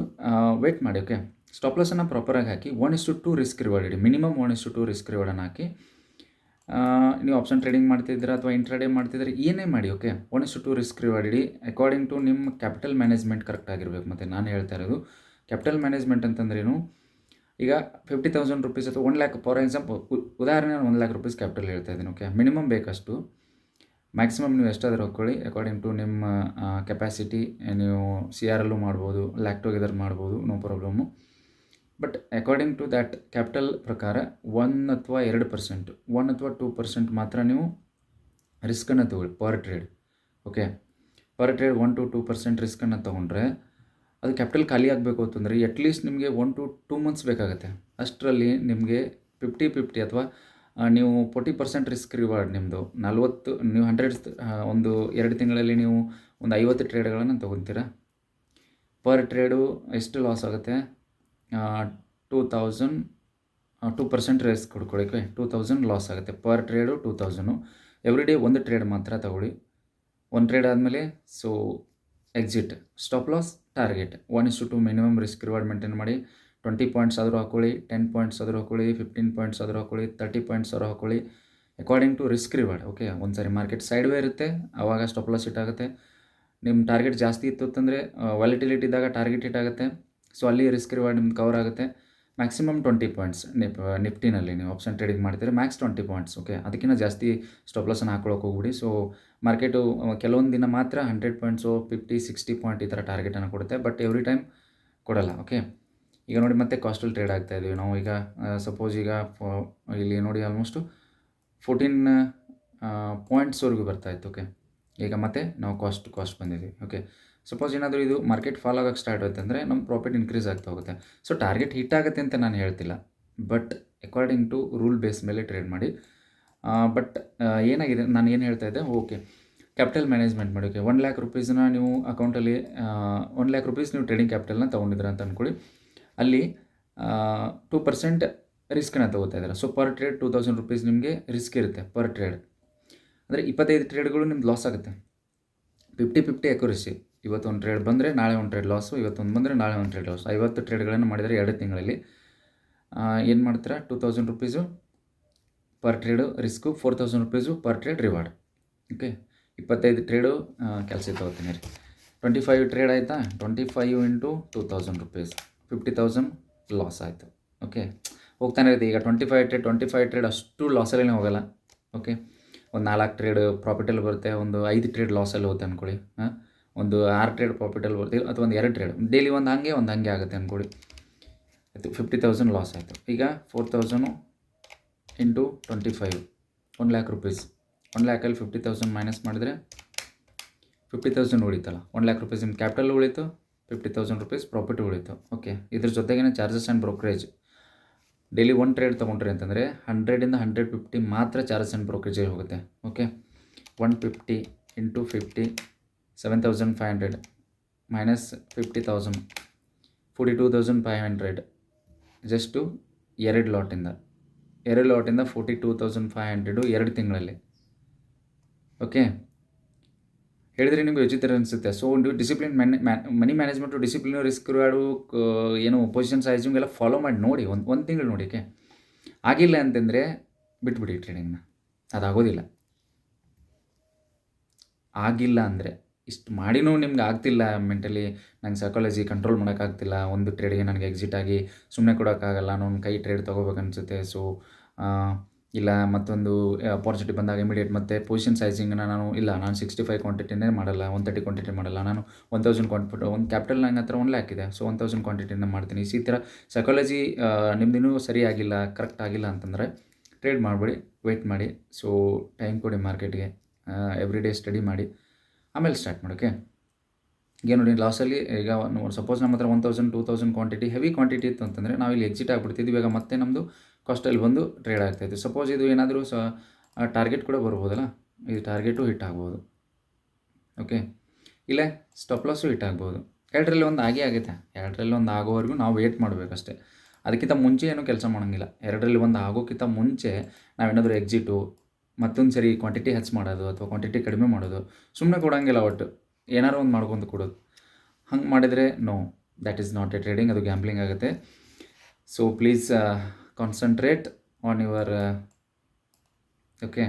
ವೇಟ್ ಮಾಡಿ. ಓಕೆ, ಸ್ಟಾಪ್ ಲಾಸನ್ನು ಪ್ರಾಪರಾಗಿ ಹಾಕಿ 1:2 ರಿಸ್ಕ್ ರಿವಾರ್ಡ್ ಇಡಿ. ಮಿನಿಮಮ್ 1:2 ರಿಸ್ಕ್ ರಿವಾರ್ಡನ್ನು ಹಾಕಿ ನೀವು ಆಪ್ಷನ್ ಟ್ರೇಡಿಂಗ್ ಮಾಡ್ತಿದ್ದೀರಾ ಅಥವಾ ಇಂಟ್ರಾಡೇ ಮಾಡ್ತಿದ್ರೆ ಏನೇ ಮಾಡಿ. ಓಕೆ, 1:2 ರಿಸ್ಕ್ ರಿವಾರ್ಡ್ ಇಡಿ. ಅಕಾರ್ಡಿಂಗ್ ಟು ನಿಮ್ಮ ಕ್ಯಾಪಿಟಲ್ ಮ್ಯಾನೇಜ್ಮೆಂಟ್ ಕರೆಕ್ಟ್ ಆಗಿರಬೇಕು. ಮತ್ತು ನಾನು ಹೇಳ್ತಾ ಇರೋದು ಕ್ಯಾಪಿಟಲ್ ಮ್ಯಾನೇಜ್ಮೆಂಟ್ ಅಂತಂದ್ರೇನು, ಈಗ 50,000 ರೂಪೀಸ್ ಅಥವಾ 1,00,000 ಫಾರ್ ಎಕ್ಸಾಂಪಲ್, ಉದಾಹರಣೆ ನಾನು 1,00,000 ರೂಪೀಸ್ ಕ್ಯಾಪಿಟಲ್ ಹೇಳ್ತಾ ಇದ್ದೀನಿ. ಓಕೆ, ಮಿನಿಮಮ್ ಬೇಕಷ್ಟು, ಮ್ಯಾಕ್ಸಿಮಮ್ ನೀವು ಎಷ್ಟಾದರೂ ಹಾಕ್ಕೊಳ್ಳಿ ಅಕಾರ್ಡಿಂಗ್ ಟು ನಿಮ್ಮ ಕೆಪಾಸಿಟಿ. ನೀವು CRLೂ ಮಾಡ್ಬೋದು, ಲ್ಯಾಕ್ ಟುಗೆದರ್ ಮಾಡ್ಬೋದು, no problem. But according to that capital ಪ್ರಕಾರ 1 ಅಥವಾ 2%, 1 ಅಥವಾ 2% ಮಾತ್ರ ನೀವು ರಿಸ್ಕನ್ನು ತೊಗೊಳ್ಳಿ per trade. Okay, per trade 1 to 2% ರಿಸ್ಕನ್ನು ತೊಗೊಂಡ್ರೆ ಅದು ಕ್ಯಾಪಿಟಲ್ ಖಾಲಿ ಆಗಬೇಕು ಅಂತಂದರೆ ಅಟ್ಲೀಸ್ಟ್ ನಿಮಗೆ 1 to 2 ಮಂತ್ಸ್ ಬೇಕಾಗುತ್ತೆ. ಅಷ್ಟರಲ್ಲಿ ನಿಮಗೆ 50-50 ಅಥವಾ ನೀವು 40% ರಿಸ್ಕ್ ರಿವಾರ್ಡ್ ನಿಮ್ಮದು 40, ನೀವು 100 ಒಂದು 2 ತಿಂಗಳಲ್ಲಿ ನೀವು ಒಂದು 50 ಟ್ರೇಡ್ಗಳನ್ನು ತೊಗೊತೀರಾ. ಪರ್ ಟ್ರೇಡು ಎಷ್ಟು ಲಾಸ್ ಆಗುತ್ತೆ? 2,000, 2% ರಿಸ್ಕ್ ಕೊಡ್ಕೊಳ್ಳೋಕ್ಕೆ 2,000 ಲಾಸ್ ಆಗುತ್ತೆ. Per trade 2,000. ಎವ್ರಿ ಡೇ ಒಂದು ಟ್ರೇಡ್ ಮಾತ್ರ ತಗೊಳ್ಳಿ. ಒಂದು ಟ್ರೇಡ್ ಆದಮೇಲೆ so exit, stop loss, target 1:2 minimum risk reward maintain ಮಾಡಿ. 20 ಪಾಯಿಂಟ್ಸ್ ಆದರೂ ಹಾಕೊಳ್ಳಿ, 10 ಪಾಯಿಂಟ್ಸ್ ಆದರೂ ಹಾಕೊಳ್ಳಿ, 15 ಪಾಯಿಂಟ್ಸ್ ಆದರೂ ಹಾಕೊಳ್ಳಿ, 30 ಪಾಯಿಂಟ್ಸ್ ಆದರೂ ಹಾಕೊಳ್ಳಿ, according to risk reward. Okay, ಒಂದು ಸಾರಿ ಮಾರ್ಕೆಟ್ ಸೈಡ್ ವೇ ಇರುತ್ತೆ, ಆವಾಗ ಸ್ಟಾಪ್ ಲಾಸ್ ಹಿಟ್ ಆಗುತ್ತೆ. ನಿಮ್ಮ ಟಾರ್ಗೆಟ್ ಜಾಸ್ತಿ ಇತ್ತು ಅಂತಂದರೆ ವಾಲಿಟಿಲಿಟಿ ಇದ್ದಾಗ ಟಾರ್ಗೆಟ್ ಹಿಟ್ ಆಗುತ್ತೆ. ಸೊ ಅಲ್ಲಿ ರಿಸ್ಕ್ ರಿವಾರ್ಡ್ ನಿಮ್ದು ಕವರ್ ಆಗುತ್ತೆ. ಮ್ಯಾಕ್ಸಿಮಮ್ 20 ಪಾಯಿಂಟ್ಸ್ ನಿಫ್ಟಿನಲ್ಲಿ ನೀವು ಆಪ್ಷನ್ ಟ್ರೇಡಿಂಗ್ ಮಾಡ್ತೀರಿ, ಮ್ಯಾಕ್ಸ್ 20 ಪಾಯಿಂಟ್ಸ್. ಓಕೆ, ಅದಕ್ಕಿಂತ ಜಾಸ್ತಿ ಸ್ಟಾಪ್ ಲಾಸನ್ನು ಹಾಕೊಳ್ಳೋಕೆ ಹೋಗ್ಬಿಡಿ. ಸೊ ಮಾರ್ಕೆಟು ಕೆಲವೊಂದು ದಿನ ಮಾತ್ರ 100 ಪಾಯಿಂಟ್ಸು, 50-60 ಪಾಯಿಂಟ್ ಈ ಥರ ಟಾರ್ಗೆಟನ್ನು ಕೊಡುತ್ತೆ, ಬಟ್ ಎವ್ರಿ ಟೈಮ್ ಕೊಡಲ್ಲ. ಓಕೆ, ಈಗ ನೋಡಿ ಮತ್ತೆ ಕಾಸ್ಟಲ್ಲಿ ಟ್ರೇಡ್ ಆಗ್ತಾ ಇದ್ದೀವಿ ನಾವು. ಈಗ ಸಪೋಸ್ ಈಗ ಇಲ್ಲಿ ನೋಡಿ ಆಲ್ಮೋಸ್ಟು 14 ಪಾಯಿಂಟ್ಸ್ವರೆಗೂ ಬರ್ತಾಯಿತ್ತು. ಓಕೆ, ಈಗ ಮತ್ತೆ ನಾವು ಕಾಸ್ಟ್ ಬಂದಿದ್ದೀವಿ. ಓಕೆ, ಸಪೋಸ್ ಏನಾದರೂ ಇದು ಮಾರ್ಕೆಟ್ ಫಾಲ್ ಆಗೋಕ್ಕೆ ಸ್ಟಾರ್ಟ್ ಆಗುತ್ತೆ ಅಂದರೆ ನಮ್ಮ ಪ್ರಾಫಿಟ್ ಇನ್ಕ್ರೀಸ್ ಆಗ್ತಾ ಹೋಗುತ್ತೆ. ಸೊ ಟಾರ್ಗೆಟ್ ಹಿಟ್ ಆಗುತ್ತೆ ಅಂತ ನಾನು ಹೇಳ್ತಿಲ್ಲ, but according to rule base ಮೇಲೆ ಟ್ರೇಡ್ ಮಾಡಿ. ಬಟ್ ಏನಾಗಿದೆ, ನಾನು ಏನು ಹೇಳ್ತಾ ಇದ್ದೆ, ಓಕೆ ಕ್ಯಾಪಿಟಲ್ ಮ್ಯಾನೇಜ್ಮೆಂಟ್ ಮಾಡಿ. ಓಕೆ, 1 ಲ್ಯಾಕ್ ರುಪೀಸ್ನ ನೀವು ಅಕೌಂಟಲ್ಲಿ 1 ಲ್ಯಾಕ್ ರುಪೀಸ್ ನೀವು ಟ್ರೇಡಿಂಗ್ ಕ್ಯಾಪಿಟಲ್ನ ತೊಗೊಂಡಿದ್ದೀರ ಅಂತ ಅಂದ್ಕೊಳ್ಳಿ. ಅಲ್ಲಿ 2% ರಿಸ್ಕನ್ನು ತೊಗೋತಾ ಇದ್ದಾರೆ. ಸೊ ಪರ್ ಟ್ರೇಡ್ 2000 ರುಪೀಸ್ ನಿಮಗೆ ರಿಸ್ಕ್ ಇರುತ್ತೆ ಪರ್ ಟ್ರೇಡ್. ಅಂದರೆ 25 ಟ್ರೇಡ್ಗಳು ನಿಮ್ದು ಲಾಸ್ ಆಗುತ್ತೆ. 50-50 ಅಕ್ಯುರಸಿ. ಇವತ್ತೊಂದು ಟ್ರೇಡ್ ಬಂದರೆ ನಾಳೆ ಒಂದು ಟ್ರೇಡ್ ಲಾಸು, ಇವತ್ತೊಂದು ಬಂದರೆ ನಾಳೆ ಒಂದು ಟ್ರೇಡ್ ಲಾಸ್. 50 ಟ್ರೇಡ್ಗಳನ್ನು ಮಾಡಿದರೆ 2 ತಿಂಗಳಲ್ಲಿ ಏನು ಮಾಡ್ತೀರಾ, 2000 rupees per trade risk, 4000 rupees per trade reward. Okay, 25 trade ಕೆಲಸ ತೊಗೋತೀನಿ ರೀ. 25 ಟ್ರೇಡ್ ಆಯಿತಾ, 25 ಇಂಟು 2000 ರುಪೀಸ್, 50,000 ಲಾಸ್ ಆಯಿತು. ಓಕೆ, ಹೋಗ್ತಾನೆ ಇರುತ್ತೆ. ಈಗ 25 ಟ್ರೇಡ್ ಅಷ್ಟು ಲಾಸಲ್ಲೇ ಹೋಗಲ್ಲ. ಓಕೆ, ಒಂದು 4 ಟ್ರೇಡ್ ಪ್ರಾಫಿಟಲ್ಲಿ ಬರುತ್ತೆ, ಒಂದು 5 ಟ್ರೇಡ್ ಲಾಸಲ್ಲಿ ಹೋಗುತ್ತೆ ಅಂದ್ಕೊಳ್ಳಿ. ಒಂದು 6 ಟ್ರೇಡ್ ಪ್ರಾಫಿಟಲ್ಲಿ ಬರುತ್ತೆ, ಅಥವಾ ಒಂದು 2 ಟ್ರೇಡ್ ಡೈಲಿ ಒಂದು ಹಂಗೆ ಆಗುತ್ತೆ ಅಂದ್ಕೊಳ್ಳಿ. ಆಯಿತು, 50,000 ಲಾಸ್ ಆಯಿತು. ಈಗ 4,000 ಇಂಟು 25, 1 ಲ್ಯಾಕ್ ರುಪೀಸ್. 1 ಲ್ಯಾಕಲ್ಲಿ 50,000 ಮೈನಸ್ ಮಾಡಿದರೆ 50,000 ಉಳಿತಲ್ಲ. 1 ಲ್ಯಾಕ್ ರುಪೀಸ್ ನಿಮ್ಮ ಕ್ಯಾಪಿಟಲ್ ಉಳಿತು, 50,000 ರುಪೀಸ್ ಪ್ರಾಫಿಟ್ ಉಳಿತು. ಓಕೆ, ಇದ್ರ ಜೊತೆಗೇ charges and brokerage. Daily 1 trade ತೊಗೊಂಡ್ರಿ ಅಂತಂದರೆ 100ಇಂದ 150 ಮಾತ್ರ ಚಾರ್ಜಸ್ ಆ್ಯಂಡ್ ಬ್ರೋಕರೇಜ್ ಹೋಗುತ್ತೆ. Okay, 150 into 50, 7,500 minus 50,000, 42,500. ಜಸ್ಟು 2 ಲಾಟಿಂದ 42,500 2 ತಿಂಗಳಲ್ಲಿ. ಓಕೆ, ಹೇಳಿದ್ರೆ ನಿಮಗೆ ವಿಚಿತ್ರ ಅನಿಸುತ್ತೆ. ಸೊ ನೀವು ಡಿಸಿಪ್ಲಿನ್ ಮನಿ ಮ್ಯಾನೇಜ್ಮೆಂಟು, ಡಿಸಿಪ್ಲಿನು, ರಿಸ್ಕ್ ರಿವಾರ್ಡು, ಏನು ಪೊಸಿಷನ್ ಸೈಜಿಂಗ್ ಎಲ್ಲ ಫಾಲೋ ಮಾಡಿ ನೋಡಿ, ಒಂದು ತಿಂಗಳು ನೋಡಿ. ಓಕೆ, ಆಗಿಲ್ಲ ಅಂತಂದರೆ ಬಿಟ್ಬಿಡಿ ಟ್ರೇಡಿಂಗ್ನ, ಅದಾಗೋದಿಲ್ಲ. ಆಗಿಲ್ಲ ಅಂದರೆ ಇಷ್ಟು ಮಾಡಿನೂ ನಿಮ್ಗೆ ಆಗ್ತಿಲ್ಲ, ಮೆಂಟಲಿ ನಂಗೆ ಸೈಕಾಲಜಿ ಕಂಟ್ರೋಲ್ ಮಾಡೋಕ್ಕಾಗ್ತಿಲ್ಲ, ಒಂದು ಟ್ರೇಡಿಗೆ ನನಗೆ ಎಕ್ಸಿಟ್ ಆಗಿ ಸುಮ್ಮನೆ ಕೊಡೋಕ್ಕಾಗಲ್ಲ, ನಾನು ಕೈ ಟ್ರೇಡ್ ತೊಗೋಬೇಕು ಅನಿಸುತ್ತೆ. ಸೊ ಇಲ್ಲ ಮತ್ತೊಂದು ಅಪಾರ್ಚುನಿಟಿ ಬಂದಾಗ ಇಮಿಡಿಯೇಟ್ ಮತ್ತೆ ಪೊಸಿಷನ್ ಸೈಜಿಂಗನ್ನು ನಾನು 65 ಕ್ವಾಂಟಿಟಿನೇ ಮಾಡಲ್ಲ, 130 ಕ್ವಾಂಟಿಟಿ ಮಾಡಲ್ಲ, ನಾನು 1000 ಕ್ವಾಂಟಿಟಿ, ಒಂದು ಕ್ಯಾಪಿಟಲ್ ನನ್ನ ಹತ್ರ 1 ಲ್ಯಾಕ್ ಇದೆ, ಸೊ 1000 ಕ್ವಾಂಟಿಟಿನ ಮಾಡ್ತೀನಿ. ಈ ಥರ ಸೈಕಾಲಜಿ ನಿಮ್ದಿನ್ನೂ ಸರಿಯಾಗಿಲ್ಲ, ಕರೆಕ್ಟ್ ಆಗಿಲ್ಲ ಅಂತಂದರೆ ಟ್ರೇಡ್ ಮಾಡಿಬಿಡಿ, ವೆಯ್ಟ್ ಮಾಡಿ. ಸೊ ಟೈಮ್ ಕೊಡಿ ಮಾರ್ಕೆಟ್ಗೆ, ಎವ್ರಿ ಡೇ ಸ್ಟಡಿ ಮಾಡಿ, ಆಮೇಲೆ ಸ್ಟಾರ್ಟ್ ಮಾಡಿ. ಓಕೆ, ಈಗ ನೋಡಿ ಲಾಸಲ್ಲಿ ಈಗ ಸಪೋಸ್ ನಮ್ಮ ಹತ್ರ 1000 2000 ಕ್ವಾಂಟಿಟಿ ಹೆವಿ ಕ್ವಾಂಟಿಟಿ ಇತ್ತು ಅಂತಂದರೆ ನಾವಿಲ್ಲಿ ಎಕ್ಸಿಟ್ ಆಗಿಬಿಡ್ತಿದ್ವಿ. ಇವಾಗ ಮತ್ತೆ ನಮ್ಮದು ಕಾಸ್ಟಲ್ಲಿ ಬಂದು ಟ್ರೇಡ್ ಆಗ್ತಾಯಿತ್ತು. ಸಪೋಸ್ ಇದು ಏನಾದರೂ ಟಾರ್ಗೆಟ್ ಕೂಡ ಬರ್ಬೋದಲ್ಲ, ಇದು ಟಾರ್ಗೆಟು ಹಿಟ್ ಆಗ್ಬೋದು. ಓಕೆ, ಇಲ್ಲೇ ಸ್ಟಾಪ್ ಲಾಸು ಹಿಟ್ ಆಗ್ಬೋದು. 2ರಲ್ಲಿ ಒಂದು ಆಗುತ್ತೆ. 2ರಲ್ಲಿ ಒಂದು ಆಗೋವರೆಗೂ ನಾವು ವೇಟ್ ಮಾಡಬೇಕಷ್ಟೇ. ಅದಕ್ಕಿಂತ ಮುಂಚೆ ಏನೂ ಕೆಲಸ ಮಾಡೋಂಗಿಲ್ಲ. 2ರಲ್ಲಿ ಒಂದು ಆಗೋಕ್ಕಿಂತ ಮುಂಚೆ ನಾವೇನಾದರೂ ಎಕ್ಸಿಟು, ಮತ್ತೊಂದು ಸರಿ ಕ್ವಾಂಟಿಟಿ ಹೆಚ್ಚು ಮಾಡೋದು ಅಥವಾ ಕ್ವಾಂಟಿಟಿ ಕಡಿಮೆ ಮಾಡೋದು, ಸುಮ್ಮನೆ ಕೊಡೋಂಗಿಲ್ಲ. ಒಟ್ಟು ಏನಾರು ಒಂದು ಮಾಡ್ಕೊಂಡು ಕೊಡೋದು. ಹಂಗೆ ಮಾಡಿದರೆ no, that is not a trading, ಅದು ಗ್ಯಾಂಬ್ಲಿಂಗ್ ಆಗುತ್ತೆ. So please concentrate on your okay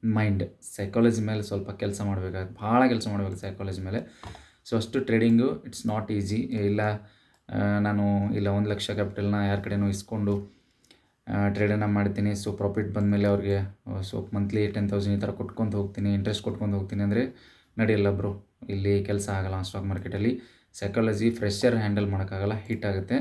mind. Psychology ಮೇಲೆ ಸ್ವಲ್ಪ ಕೆಲಸ ಮಾಡಬೇಕಾಗುತ್ತೆ, ಭಾಳ ಕೆಲಸ ಮಾಡಬೇಕು ಸೈಕಾಲಜಿ ಮೇಲೆ. ಸೊ ಅಷ್ಟು ಟ್ರೇಡಿಂಗು ಇಟ್ಸ್ ನಾಟ್ ಈಸಿ. ಇಲ್ಲ ನಾನು 1 ಲಕ್ಷ ಕ್ಯಾಪಿಟಲ್ನ ಯಾರ ಕಡೆನೂ ಇಸ್ಕೊಂಡು ಟ್ರೇಡನ್ನು ಮಾಡ್ತೀನಿ, ಸೊ ಪ್ರಾಫಿಟ್ ಬಂದಮೇಲೆ ಅವ್ರಿಗೆ ಸೊ ಮಂತ್ಲಿ 10,000 ಈ ಥರ ಕೊಟ್ಕೊಂಡು ಹೋಗ್ತೀನಿ, ಇಂಟ್ರೆಸ್ಟ್ ಕೊಟ್ಕೊಂಡು ಹೋಗ್ತೀನಿ ಅಂದರೆ ನಡೆಯಲ್ಲ ಬ್ರೋ. ಇಲ್ಲಿ ಕೆಲಸ ಆಗೋಲ್ಲ ಸ್ಟಾಕ್ ಮಾರ್ಕೆಟಲ್ಲಿ. ಸೈಕಾಲಜಿ ಫ್ರೆಶರ್ ಹ್ಯಾಂಡಲ್ ಮಾಡೋಕ್ಕಾಗಲ್ಲ, ಹಿಟ್ ಆಗುತ್ತೆ.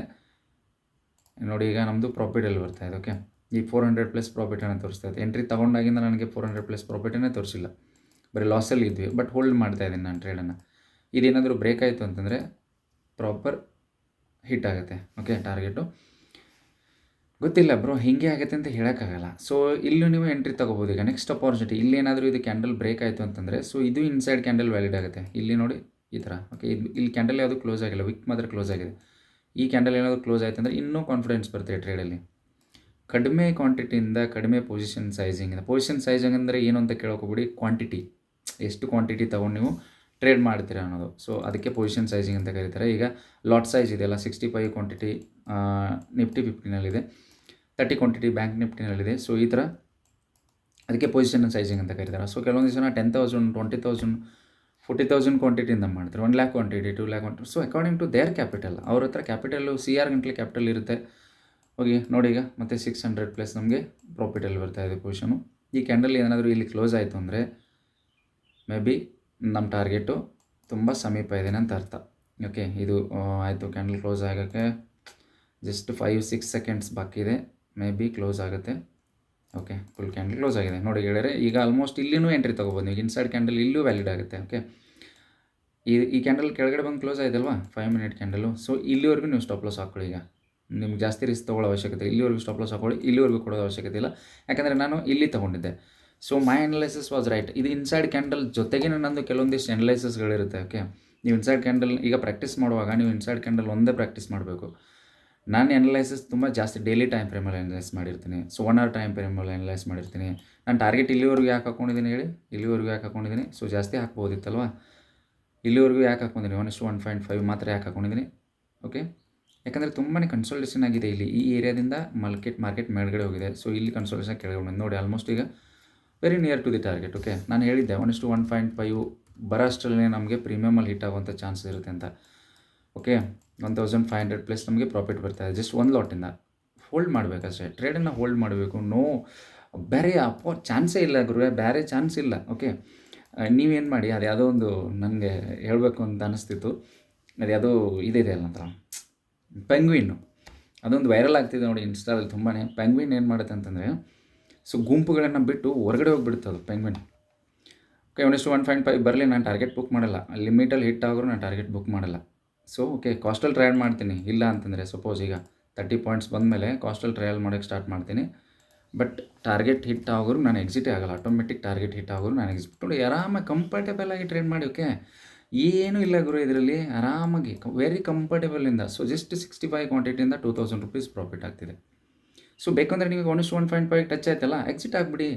ನೋಡಿ ಈಗ ನಮ್ಮದು ಪ್ರಾಫಿಟಲ್ಲಿ ಬರ್ತಾಯಿದೆ. ಓಕೆ, ಈ 400+ ಪ್ರಾಫಿಟನ್ನು ತೋರಿಸ್ತಾ ಇದೆ. ಎಂಟ್ರಿ ತೊಗೊಂಡಾಗಿಂದ ನನಗೆ 400+ ಪ್ರಾಫಿಟನ್ನೇ ತೋರಿಸಿಲ್ಲ, ಬರೀ ಲಾಸಲ್ಲಿ ಇದ್ವಿ. ಬಟ್ ಹೋಲ್ಡ್ ಮಾಡ್ತಾಯಿದ್ದೀನಿ ನಾನು ಟ್ರೇಡನ್ನು. ಇದೇನಾದರೂ ಬ್ರೇಕ್ ಆಯಿತು ಅಂತಂದರೆ ಪ್ರಾಪರ್ ಹಿಟ್ ಆಗುತ್ತೆ. ಓಕೆ, ಟಾರ್ಗೆಟು ಗೊತ್ತಿಲ್ಲ ಬ್ರೋ, ಹೀಗೆ ಆಗುತ್ತೆ ಅಂತ ಹೇಳೋಕ್ಕಾಗಲ್ಲ. ಸೊ ಇಲ್ಲೂ ನೀವು ಎಂಟ್ರಿ ತೊಗೋಬೋದು. ಈಗ ನೆಕ್ಸ್ಟ್ ಅಪಾರ್ಚುನಿಟಿ ಇಲ್ಲೇನಾದರೂ ಇದು ಕ್ಯಾಂಡಲ್ ಬ್ರೇಕ್ ಆಯಿತು ಅಂತಂದರೆ, ಸೊ ಇದು ಇನ್ಸೈಡ್ ಕ್ಯಾಂಡಲ್ ವ್ಯಾಲಿಡ್ ಆಗುತ್ತೆ. ಇಲ್ಲಿ ನೋಡಿ ಈ ಥರ. ಓಕೆ, ಇಲ್ಲಿ ಕ್ಯಾಂಡಲ್ ಯಾವುದು ಕ್ಲೋಸ್ ಆಗಿಲ್ಲ, ವಿಕ್ ಮಾತ್ರ ಕ್ಲೋಸ್ ಆಗಿದೆ. ಈ ಕ್ಯಾಂಡಲ್ ಏನಾದರೂ ಕ್ಲೋಸ್ ಆಯಿತು ಅಂದರೆ ಇನ್ನೂ ಕಾನ್ಫಿಡೆನ್ಸ್ ಬರುತ್ತೆ ಟ್ರೇಡಲ್ಲಿ. ಕಡಿಮೆ ಕ್ವಾಂಟಿಟಿಯಿಂದ ಕಡಿಮೆ ಪೊಸಿಷನ್ ಸೈಜಿಂಗಿಂದ. ಪೊಸಿಷನ್ ಸೈಜಿಂಗ್ ಅಂದರೆ ಏನು ಅಂತ ಕೇಳೋಕೋಗ್ಬಿಡಿ, ಕ್ವಾಂಟಿಟಿ, ಎಷ್ಟು ಕ್ವಾಂಟಿಟಿ ತೊಗೊಂಡು ನೀವು ಟ್ರೇಡ್ ಮಾಡ್ತೀರಾ ಅನ್ನೋದು. ಸೊ ಅದಕ್ಕೆ ಪೊಸಿಷನ್ ಸೈಜಿಂಗ್ ಅಂತ ಕರೀತಾರೆ. ಈಗ ಲಾಟ್ ಸೈಜ್ ಇದೆಯಲ್ಲ, 65 ಕ್ವಾಂಟಿಟಿ ನಿಫ್ಟಿ 50ನಲ್ಲಿದೆ, 30 ಕ್ವಾಂಟಿಟಿ ಬ್ಯಾಂಕ್ ನಿಫ್ಟಿನಲ್ಲಿದೆ. ಸೊ ಈ ಥರ ಅದಕ್ಕೆ ಪೊಸಿಷನ್ ಸೈಜಿಂಗ್ ಅಂತ ಕರೀತಾರೆ. ಸೊ ಕೆಲವೊಂದು ಜನ 10,000, 20,000, 40,000 ಕ್ವಾಂಟಿಟಿಯಿಂದ ಮಾಡ್ತಾರೆ, 1 lakh quantity, 2 lakh quantity. So according to their capital, ಅವ್ರ ಹತ್ರ ಕ್ಯಾಪಿಟಲ್ಲು CR ಗಂಟಲೆ ಕ್ಯಾಪಿಟಲ್ ಇರುತ್ತೆ. ಹೋಗಿ ನೋಡಿ ಈಗ ಮತ್ತೆ 600 ಪ್ಲಸ್ ನಮಗೆ ಪ್ರಾಫಿಟಲ್ಲಿ ಬರ್ತಾ ಇದೆ ಪೊಸಿಷನು. ಈ ಕ್ಯಾಂಡಲ್ ಏನಾದರೂ ಇಲ್ಲಿ ಕ್ಲೋಸ್ ಆಯಿತು ಅಂದರೆ ಮೇ ಬಿ ನಮ್ಮ ಟಾರ್ಗೆಟು ತುಂಬ ಸಮೀಪ ಇದೇನೆ ಅಂತ ಅರ್ಥ. ಓಕೆ, ಇದು ಆಯಿತು. ಕ್ಯಾಂಡಲ್ ಕ್ಲೋಸ್ ಆಗೋಕ್ಕೆ ಜಸ್ಟ್ 5-6 ಸೆಕೆಂಡ್ಸ್ ಬಾಕಿ ಇದೆ, ಮೇ ಬಿ ಕ್ಲೋಸ್ ಆಗುತ್ತೆ. ಓಕೆ, ಫುಲ್ ಕ್ಯಾಂಡಲ್ ಕ್ಲೋಸ್ ಆಗಿದೆ ನೋಡಿ ಗೆಳೆಯರೆ. ಈಗ ಆಲ್ಮೋಸ್ಟ್ ಇಲ್ಲಿನೂ ಎಂಟ್ರಿ ತೊಗೊಬೋದು ನೀವು. ಇನ್ಸೈಡ್ ಕ್ಯಾಂಡಲ್ ಇಲ್ಲೂ ವ್ಯಾಲಿಡ್ ಆಗುತ್ತೆ. ಓಕೆ, ಈ ಕ್ಯಾಂಡಲ್ ಕೆಳಗಡೆ ಬಂದು ಕ್ಲೋಸ್ ಆಯ್ತಲ್ವಾ, 5 ಮಿನಿಟ್ ಕ್ಯಾಂಡಲು. ಸೊ ಇಲ್ಲಿವರೆಗೂ ನೀವು ಸ್ಟಾಪ್ ಲಾಸ್ ಹಾಕ್ಕೊಳ್ಳಿ. ಈಗ ನಿಮ್ಗೆ ಜಾಸ್ತಿ ರಿಸ್ಕ್ ತೊಗೊಳ್ಳೋ ಅವಶ್ಯಕತೆ ಇಲ್ಲ, ಇಲ್ಲಿವರೆಗೂ ಸ್ಟಾಪ್ ಲಾಸ್ ಹಾಕೊಳ್ಳಿ, ಇಲ್ಲಿವರೆಗೂ ಕೊಡೋದು ಅವಶ್ಯಕತೆ ಇಲ್ಲ. ಯಾಕಂದರೆ ನಾನು ಇಲ್ಲಿ ತೊಗೊಂಡಿದ್ದೆ. So my analysis was right. ಇದು ಇನ್ಸೈಡ್ ಕ್ಯಾಂಡಲ್ ಜೊತೆಗೆ ನಂದು ಕೆಲವೊಂದಿಷ್ಟು ಅನಲೈಸಿಸ್ಗಳಿರುತ್ತೆ. ಓಕೆ, ನೀವು ಇನ್ಸೈಡ್ ಕ್ಯಾಂಡಲ್ ಈಗ ಪ್ರಾಕ್ಟೀಸ್ ಮಾಡುವಾಗ ನೀವು ಇನ್ಸೈಡ್ ಕ್ಯಾಂಡಲ್ ಒಂದೇ ಪ್ರಾಕ್ಟೀಸ್ ಮಾಡಬೇಕು. ನಾನು ಅನಲೈಸಿಸ್ ತುಂಬ ಜಾಸ್ತಿ ಡೈಲಿ ಟೈಮ್ ಫ್ರೇಮಲ್ಲಿ ಅನಲೈಸ್ ಮಾಡಿರ್ತೀನಿ. ಸೊ 1 hour ಟೈಮ್ ಫ್ರೇಮಲ್ಲಿ ಅನಲೈಸ್ ಮಾಡಿರ್ತೀನಿ. ನಾನು ಟಾರ್ಗೆಟ್ ಇಲ್ಲಿವರೆಗೂ ಯಾಕೆ ಹಾಕ್ಕೊಂಡಿದ್ದೀನಿ ಹೇಳಿ, ಇಲ್ಲಿವರೆಗೂ ಯಾಕೆ ಹಾಕ್ಕೊಂಡಿದ್ದೀನಿ? ಸೊ ಜಾಸ್ತಿ ಹಾಕ್ಬೋದಿತ್ತಲ್ವ, ಇಲ್ಲಿವರೆಗೂ ಯಾಕೆ ಹಾಕ್ಕೊಂಡಿದ್ದೀನಿ? 1:1.5 ಮಾತ್ರ ಯಾಕೆ ಹಾಕ್ಕೊಂಡಿದ್ದೀನಿ? ಓಕೆ, ಯಾಕಂದರೆ ತುಂಬಾ ಕನ್ಸಲ್ಟೇಷನ್ ಆಗಿದೆ ಇಲ್ಲಿ. ಈ ಏರಿಯಾದಿಂದ ಮಾರ್ಕೆಟ್ ಮೇಲ್ಗಡೆ ಹೋಗಿದೆ. ಸೊ ಇಲ್ಲಿ ಕನ್ಸಲ್ಟೇಷನ್ ಕೆಳಗಡೆ ಬಂದು ನೋಡಿ ಆಲ್ಮೋಸ್ಟ್ ಈಗ very near to the target. Okay, ನಾನು ಹೇಳಿದ್ದೆ 1:1.5 ಬರೋಷ್ಟರಲ್ಲಿ ನಮಗೆ ಪ್ರೀಮಿಯಮಲ್ಲಿ ಹಿಟ್ ಆಗುವಂಥ ಚಾನ್ಸಸ್ ಇರುತ್ತೆ ಅಂತ. ಓಕೆ, 1,500 ಪ್ಲಸ್ ನಮಗೆ ಪ್ರಾಫಿಟ್ ಬರ್ತಾಯಿದೆ ಜಸ್ಟ್ ಒಂದು ಲಾಟಿಂದ. ಹೋಲ್ಡ್ ಮಾಡಬೇಕಷ್ಟೇ, ಟ್ರೇಡನ್ನು ಹೋಲ್ಡ್ ಮಾಡಬೇಕು. ಬೇರೆ ಚಾನ್ಸೇ ಇಲ್ಲ ಗುರುವೇ, ಬೇರೆ ಚಾನ್ಸ್ ಇಲ್ಲ. ಓಕೆ, ನೀವೇನು ಮಾಡಿ, ಅದು ಯಾವುದೋ ಒಂದು ನನಗೆ ಹೇಳಬೇಕು ಅಂತ ಅನ್ನಿಸ್ತಿತ್ತು. ಅದು ಯಾವುದೋ ಇದಿದೆ ಅಲ್ಲ ಅಂತ ಪೆಂಗ್ವಿನ್ನು, ಅದೊಂದು ವೈರಲ್ ಆಗ್ತಿದೆ ನೋಡಿ ಇನ್ಸ್ಟಾದಲ್ಲಿ ತುಂಬಾ. ಪೆಂಗ್ವಿನ್ ಏನು ಮಾಡುತ್ತೆ ಅಂತಂದರೆ, ಸೊ ಗುಂಪುಗಳನ್ನು ಬಿಟ್ಟು ಹೊರಗಡೆ ಹೋಗಿಬಿಡುತ್ತೆ ಅದು ಪೆಂಗ್ವಿನ್. ಓಕೆ, 1:1.5 ಬರಲಿ, ನಾನು ಟಾರ್ಗೆಟ್ ಬುಕ್ ಮಾಡಲ್ಲ. ಲಿಮಿಟಲ್ಲಿ ಹಿಟ್ ಆಗೋರು ನಾನು ಟಾರ್ಗೆಟ್ ಬುಕ್ ಮಾಡಲ್ಲ. ಸೊ ಓಕೆ, ಕಾಸ್ಟಲ್ಲಿ ಟ್ರಯಲ್ ಮಾಡ್ತೀನಿ. ಇಲ್ಲ ಅಂತಂದರೆ ಸಪೋಸ್ ಈಗ 30 ಪಾಯಿಂಟ್ಸ್ ಬಂದಮೇಲೆ ಕಾಸ್ಟಲ್ಲಿ ಟ್ರಯಲ್ ಮಾಡೋಕ್ಕೆ ಸ್ಟಾರ್ಟ್ ಮಾಡ್ತೀನಿ. ಬಟ್ ಟಾರ್ಗೆಟ್ ಹಿಟ್ ಆಗೋರು ನಾನು ಎಕ್ಸಿಟೇ ಆಗೋಲ್ಲ. ಆಟೋಮೆಟಿಕ್ ಟಾರ್ಗೆಟ್ ಹಿಟ್ ಆಗೋರು ನಾನು ಎಕ್ಸಿಟ್ ನೋಡಿ ಆರಾಮಾಗಿ ಕಂಫರ್ಟೇಬಲ್ ಆಗಿ ಟ್ರೇಡ್ ಮಾಡಿ. ಓಕೆ, ಏನೂ ಇಲ್ಲ ಗುರು ಇದರಲ್ಲಿ, ಆರಾಮಾಗಿ ವೆರಿ ಕಂಫರ್ಟೇಬಲಿಂದ. ಸೊ ಜಸ್ಟ್ 65 ಕ್ವಾಂಟಿಟಿಯಿಂದ 2,000 ರೂಪೀಸ್ ಪ್ರಾಫಿಟ್ ಆಗ್ತಿದೆ. ಸೊ ಬೇಕಂದರೆ ನಿಮಗೆ 1:1.5 ಟಚ್ ಆಯ್ತಲ್ಲ, ಎಕ್ಸಿಟ್ ಆಗಿಬಿಡಿ.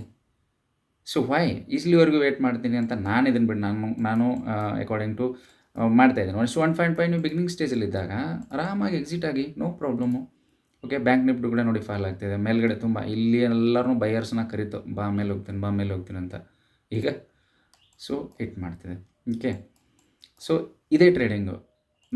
ಸೊ ವೈ ಇಲ್ಲಿವರೆಗೂ ವೇಟ್ ಮಾಡ್ತೀನಿ ಅಂತ ನಾನು ಇದನ್ನು ಬಿಡಿ, ನಾನು ಅಕಾರ್ಡಿಂಗ್ ಟು ಮಾಡ್ತಾಯಿದ್ದೀನಿ. 1:1.5 ನೀವು ಬಿಗಿನಿಂಗ್ ಸ್ಟೇಜಲ್ಲಿದ್ದಾಗ ಆರಾಮಾಗಿ ಎಕ್ಸಿಟ್ ಆಗಿ, no problem. Okay, bank Nifty ಕೂಡ ನೋಡಿ ಫಾಲ್ ಆಗ್ತಿದೆ ಮೇಲ್ಗಡೆ ತುಂಬ. ಇಲ್ಲಿ ಎಲ್ಲರೂ ಬೈಯರ್ಸ್ನ ಕರೀತು, ಬಾ ಮೇಲೆ ಹೋಗ್ತೀನಿ ಅಂತ. ಈಗ ಸೊ ಹಿಟ್ ಮಾಡ್ತಿದೆ. ಓಕೆ, ಸೊ ಇದೇ ಟ್ರೇಡಿಂಗು.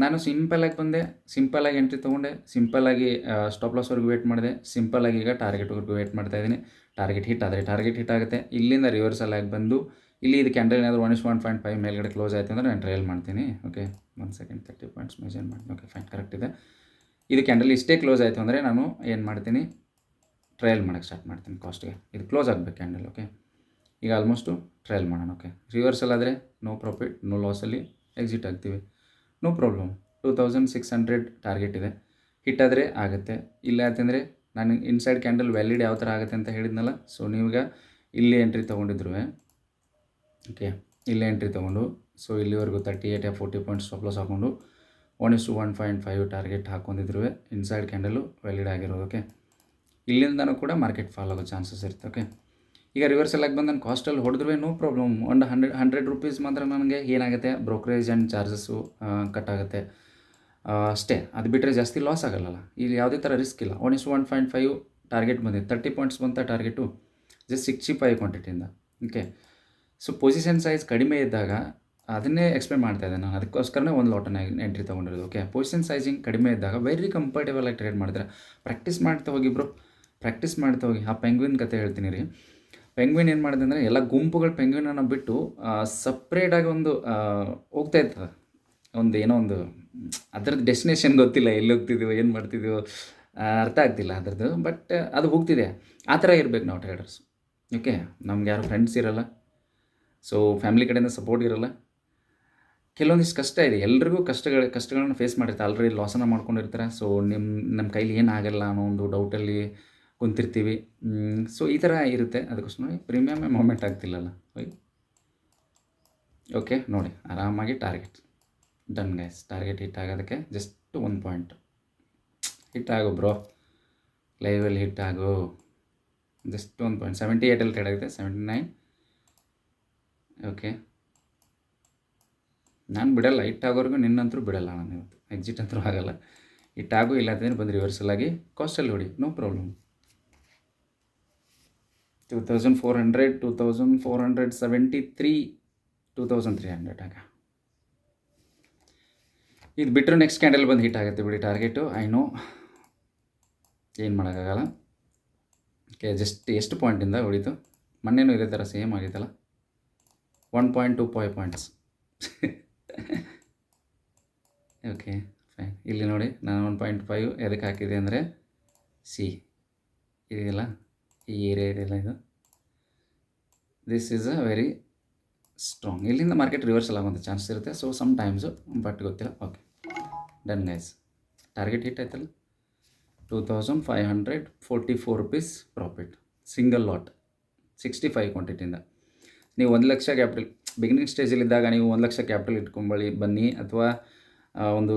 ನಾನು ಸಿಂಪಲಾಗಿ ಬಂದೆ, ಸಿಂಪಲಾಗಿ ಎಂಟ್ರಿ ತೊಗೊಂಡೆ, ಸಿಂಪಲಾಗಿ ಸ್ಟಾಪ್ ಲಾಸ್ವರೆಗೂ ವೇಟ್ ಮಾಡಿದೆ, ಸಿಂಪಲಾಗಿ ಈಗ ಟಾರ್ಗೆಟ್ವರೆಗೂ ವೇಟ್ ಮಾಡ್ತಾಯಿದ್ದೀನಿ. ಟಾರ್ಗೆಟ್ ಹಿಟ್ ಆದರೆ ಟಾರ್ಗೆಟ್ ಹಿಟ್ ಆಗುತ್ತೆ. ಇಲ್ಲಿಂದ ರಿವರ್ಸಲ್ ಆಗಿ ಬಂದು ಇಲ್ಲಿ ಇದು ಕ್ಯಾಂಡಲ್ ಏನಾದರೂ 1:1.5 ಮೇಲ್ಗಡೆ ಕ್ಲೋಸ್ ಆಯಿತು ಅಂದರೆ ನಾನು ಟ್ರಯಲ್ ಮಾಡ್ತೀನಿ. ಓಕೆ, 1 ಸೆಕೆಂಡ್ 30 ಪಾಯಿಂಟ್ಸ್ ಮೆಜರ್ ಮಾಡ್ತೀನಿ. ಓಕೆ ಫೈನ್, ಕರೆಕ್ಟ್ ಇದೆ. ಇದು ಕ್ಯಾಂಡಲ್ ಇಷ್ಟೇ ಕ್ಲೋಸ್ ಆಯಿತು ಅಂದರೆ ನಾನು ಏನು ಮಾಡ್ತೀನಿ, ಟ್ರಯಲ್ ಮಾಡೋಕ್ಕೆ ಸ್ಟಾರ್ಟ್ ಮಾಡ್ತೀನಿ ಕಾಸ್ಟ್ಗೆ. ಇದು ಕ್ಲೋಸ್ ಆಗಬೇಕು ಕ್ಯಾಂಡಲ್. ಓಕೆ, ಈಗ ಆಲ್ಮೋಸ್ಟು ಟ್ರಯಲ್ ಮಾಡೋಣ. ಓಕೆ, ರಿವರ್ಸಲ್ ಆದರೆ ನೋ ಪ್ರಾಫಿಟ್, ನೋ ಲಾಸಲ್ಲಿ ಎಕ್ಸಿಟ್ ಆಗ್ತೀವಿ, ನೋ ಪ್ರಾಬ್ಲಮ್. 2,600 ಟಾರ್ಗೆಟ್ ಇದೆ, ಹಿಟ್ ಆದರೆ ಆಗುತ್ತೆ. ಇಲ್ಲ ಅಂತಂದರೆ ನಾನು ಇನ್ಸೈಡ್ ಕ್ಯಾಂಡಲ್ ವ್ಯಾಲಿಡ್ ಯಾವ ಥರ ಆಗುತ್ತೆ ಅಂತ ಹೇಳಿದ್ನಲ್ಲ. ಸೊ ನೀವೀಗ ಇಲ್ಲಿ ಎಂಟ್ರಿ ತೊಗೊಂಡಿದ್ರು. ಓಕೆ, ಇಲ್ಲೇ ಎಂಟ್ರಿ ತೊಗೊಂಡು ಸೊ ಇಲ್ಲಿವರೆಗೂ 38 or 40 ಪಾಯಿಂಟ್ಸ್ ಸ್ಟಾಪ್ ಲಾಸ್ ಹಾಕ್ಕೊಂಡು 1:1.5 ಟಾರ್ಗೆಟ್ ಹಾಕ್ಕೊಂಡಿದ್ರು ಇನ್ಸೈಡ್ ಕ್ಯಾಂಡಲು ವ್ಯಾಲಿಡ್ ಆಗಿರೋದು. ಓಕೆ, ಇಲ್ಲಿಂದನೂ ಕೂಡ ಮಾರ್ಕೆಟ್ ಫಾಲ್ ಆಗೋ ಚಾನ್ಸಸ್ ಇರುತ್ತೆ. ಓಕೆ, ಈಗ ರಿವರ್ಸಲ್ ಆಗಿ ಬಂದು ನಾನು ಕಾಸ್ಟಲ್ಲಿ ಹೊಡೆದ್ರೂ ನೋ ಪ್ರಾಬ್ಲಮ್. ಒಂದು 100 ರೂಪೀಸ್ ಮಾತ್ರ ನನಗೆ ಏನಾಗುತ್ತೆ, ಬ್ರೋಕರೇಜ್ ಆ್ಯಂಡ್ ಚಾರ್ಜಸ್ಸು ಕಟ್ ಆಗುತ್ತೆ ಅಷ್ಟೇ. ಅದು ಬಿಟ್ಟರೆ ಜಾಸ್ತಿ ಲಾಸ್ ಆಗೋಲ್ಲ. ಇಲ್ಲಿ ಯಾವುದೇ ಥರ ರಿಸ್ಕ್ ಇಲ್ಲ. 1:1.5 ಟಾರ್ಗೆಟ್ ಬಂದಿದೆ, 30 ಪಾಯಿಂಟ್ಸ್ ಬಂತ ಟಾರ್ಗೆಟು ಜಸ್ಟ್ 65 ಕ್ವಾಂಟಿಟಿಯಿಂದ. ಓಕೆ, ಸೊ ಪೊಸಿಷನ್ ಸೈಜ್ ಕಡಿಮೆ ಇದ್ದಾಗ ಅದನ್ನೇ ಎಕ್ಸ್ಪ್ಲೇನ್ ಮಾಡ್ತಾಯಿದ್ದೆ ನಾನು, ಅದಕ್ಕೋಸ್ಕರನೇ ಒಂದು ಲಾಟನ್ನು ಎಂಟ್ರಿ ತೊಗೊಂಡಿರೋದು. ಓಕೆ, ಪೊಸಿಷನ್ ಸೈಜಿಂಗ್ ಕಡಿಮೆ ಇದ್ದಾಗ ವೆರಿ ಕಂಫರ್ಟೇಬಲ್ ಆಗಿ ಟ್ರೇಡ್ ಮಾಡ್ತಾರೆ. ಪ್ರಾಕ್ಟೀಸ್ ಮಾಡ್ತಾ ಹೋಗಿ ಬ್ರೋ, ಪ್ರಾಕ್ಟೀಸ್ ಮಾಡ್ತಾ ಹೋಗಿ. ಆ ಪೆಂಗ್ವಿನ್ ಕತೆ ಹೇಳ್ತೀನಿ ರೀ. ಪೆಂಗ್ವಿನ್ ಏನು ಮಾಡಿದೆ ಅಂದರೆ, ಎಲ್ಲ ಗುಂಪುಗಳು ಪೆಂಗ್ವಿನನ್ನು ಬಿಟ್ಟು ಸಪ್ರೇಟಾಗಿ ಒಂದು ಹೋಗ್ತಾ ಇರ್ತದೆ. ಒಂದು ಏನೋ ಒಂದು ಅದ್ರದ್ದು ಡೆಸ್ಟಿನೇಷನ್ ಗೊತ್ತಿಲ್ಲ, ಎಲ್ಲಿ ಹೋಗ್ತಿದ್ದೀವೋ ಏನು ಮಾಡ್ತಿದ್ದೀವೋ ಅರ್ಥ ಆಗ್ತಿಲ್ಲ ಅದ್ರದ್ದು. ಬಟ್ ಅದು ಹೋಗ್ತಿದೆ. ಆ ಥರ ಇರಬೇಕು ನಾವು ಟ್ರೇಡರ್ಸ್. ಓಕೆ, ನಮ್ಗೆ ಯಾರು ಫ್ರೆಂಡ್ಸ್ ಇರೋಲ್ಲ, ಸೊ ಫ್ಯಾಮಿಲಿ ಕಡೆಯಿಂದ ಸಪೋರ್ಟ್ ಇರೋಲ್ಲ. ಕೆಲವೊಂದಿಷ್ಟು ಕಷ್ಟ ಇದೆ, ಎಲ್ರಿಗೂ ಕಷ್ಟಗಳನ್ನ ಫೇಸ್ ಮಾಡಿರ್ತಾರೆ. ಆಲ್ರೆಡಿ ಲಾಸನ್ನು ಮಾಡ್ಕೊಂಡಿರ್ತಾರೆ. ಸೊ ನಮ್ಮ ಕೈಲಿ ಏನಾಗಲ್ಲ ಅನ್ನೋ ಒಂದು ಡೌಟಲ್ಲಿ ಕುಂತಿರ್ತೀವಿ. ಸೊ ಈ ಥರ ಇರುತ್ತೆ. ಅದಕ್ಕೋಸ್ಕರ ಪ್ರೀಮಿಯಮೇ ಮೂಮೆಂಟ್ ಆಗ್ತಿಲ್ಲಲ್ಲ. ಓಕೆ, ನೋಡಿ ಆರಾಮಾಗಿ target done guys. Target hit ಆಗೋದಕ್ಕೆ ಜಸ್ಟ್ 1 ಪಾಯಿಂಟ್ ಹಿಟ್ ಆಗು ಬ್ರೋ, ಲೈವಲ್ಲಿ ಹಿಟ್ ಆಗು. ಜಸ್ಟ್ 1 ಪಾಯಿಂಟ್ 78 ಟ್ರೇಡ್ ಆಗುತ್ತೆ, 79. ಓಕೆ, ನಾನು ಬಿಡಲ್ಲ, ಹಿಟ್ ಆಗೋರ್ಗು ನಿನ್ನಂತರೂ ಬಿಡಲ್ಲ. ನಾನು ಇವತ್ತು ಎಕ್ಸಿಟ್ ಅಂತೂ ಆಗಲ್ಲ. ಈ ಟ್ಯಾಗು ಇಲ್ಲ ಅಂತಂದರೆ ಬಂದು ರಿವರ್ಸಲ್ ಆಗಿ ಕಾಸ್ಟಲ್ಲಿ ಹೊಡಿ, ನೋ ಪ್ರಾಬ್ಲಮ್. 2400, 2473, 2300 ಆಗ ಇದು ಬಿಟ್ಟರೆ ನೆಕ್ಸ್ಟ್ ಕ್ಯಾಂಡಲ್ ಬಂದು ಹಿಟ್ ಆಗುತ್ತೆ ಬಿಡಿ. ಟಾರ್ಗೆಟು ಐ ನೋ, ಏನು ಮಾಡೋಕ್ಕಾಗಲ್ಲ. ಓಕೆ, ಜಸ್ಟ್ ಎಷ್ಟು ಪಾಯಿಂಟಿಂದ ಹೊಡಿತು? ಮೊನ್ನೆನೂ ಇದೇ ಥರ ಸೇಮ್ ಆಗಿತ್ತಲ್ಲ, 1.25 ಪಾಯಿಂಟ್ಸ್. Okay fine. ಇಲ್ಲಿ ನೋಡಿ ನಾನು 1.5 ಎದಕ್ಕೆ ಹಾಕಿದೆ ಅಂದರೆ ಇದೆಯಲ್ಲ, ಈ ಏರಿಯಾ ಇದೆಯಲ್ಲ, ಇದು this is a very strong. ಇಲ್ಲಿಂದ ಮಾರ್ಕೆಟ್ ರಿವರ್ಸಲ್ ಆಗುವಂಥ ಚಾನ್ಸ್ ಇರುತ್ತೆ. ಸೊ ಸಮ್ ಟೈಮ್ಸು, ಬಟ್ ಗೊತ್ತಿಲ್ಲ. Okay done guys. Target hit ಆಯ್ತಲ್ಲ, 2544 rupees ಪ್ರಾಫಿಟ್, ಸಿಂಗಲ್ ಲಾಟ್, 65 ಕ್ವಾಂಟಿಟಿಯಿಂದ. ನೀವು 1 ಲಕ್ಷ ಕ್ಯಾಪಿಟಲ್ ಬಿಗಿನಿಂಗ್ ಸ್ಟೇಜಲ್ಲಿದ್ದಾಗ ನೀವು 1 ಲಕ್ಷ ಕ್ಯಾಪಿಟಲ್ ಬನ್ನಿ, ಅಥವಾ ಒಂದು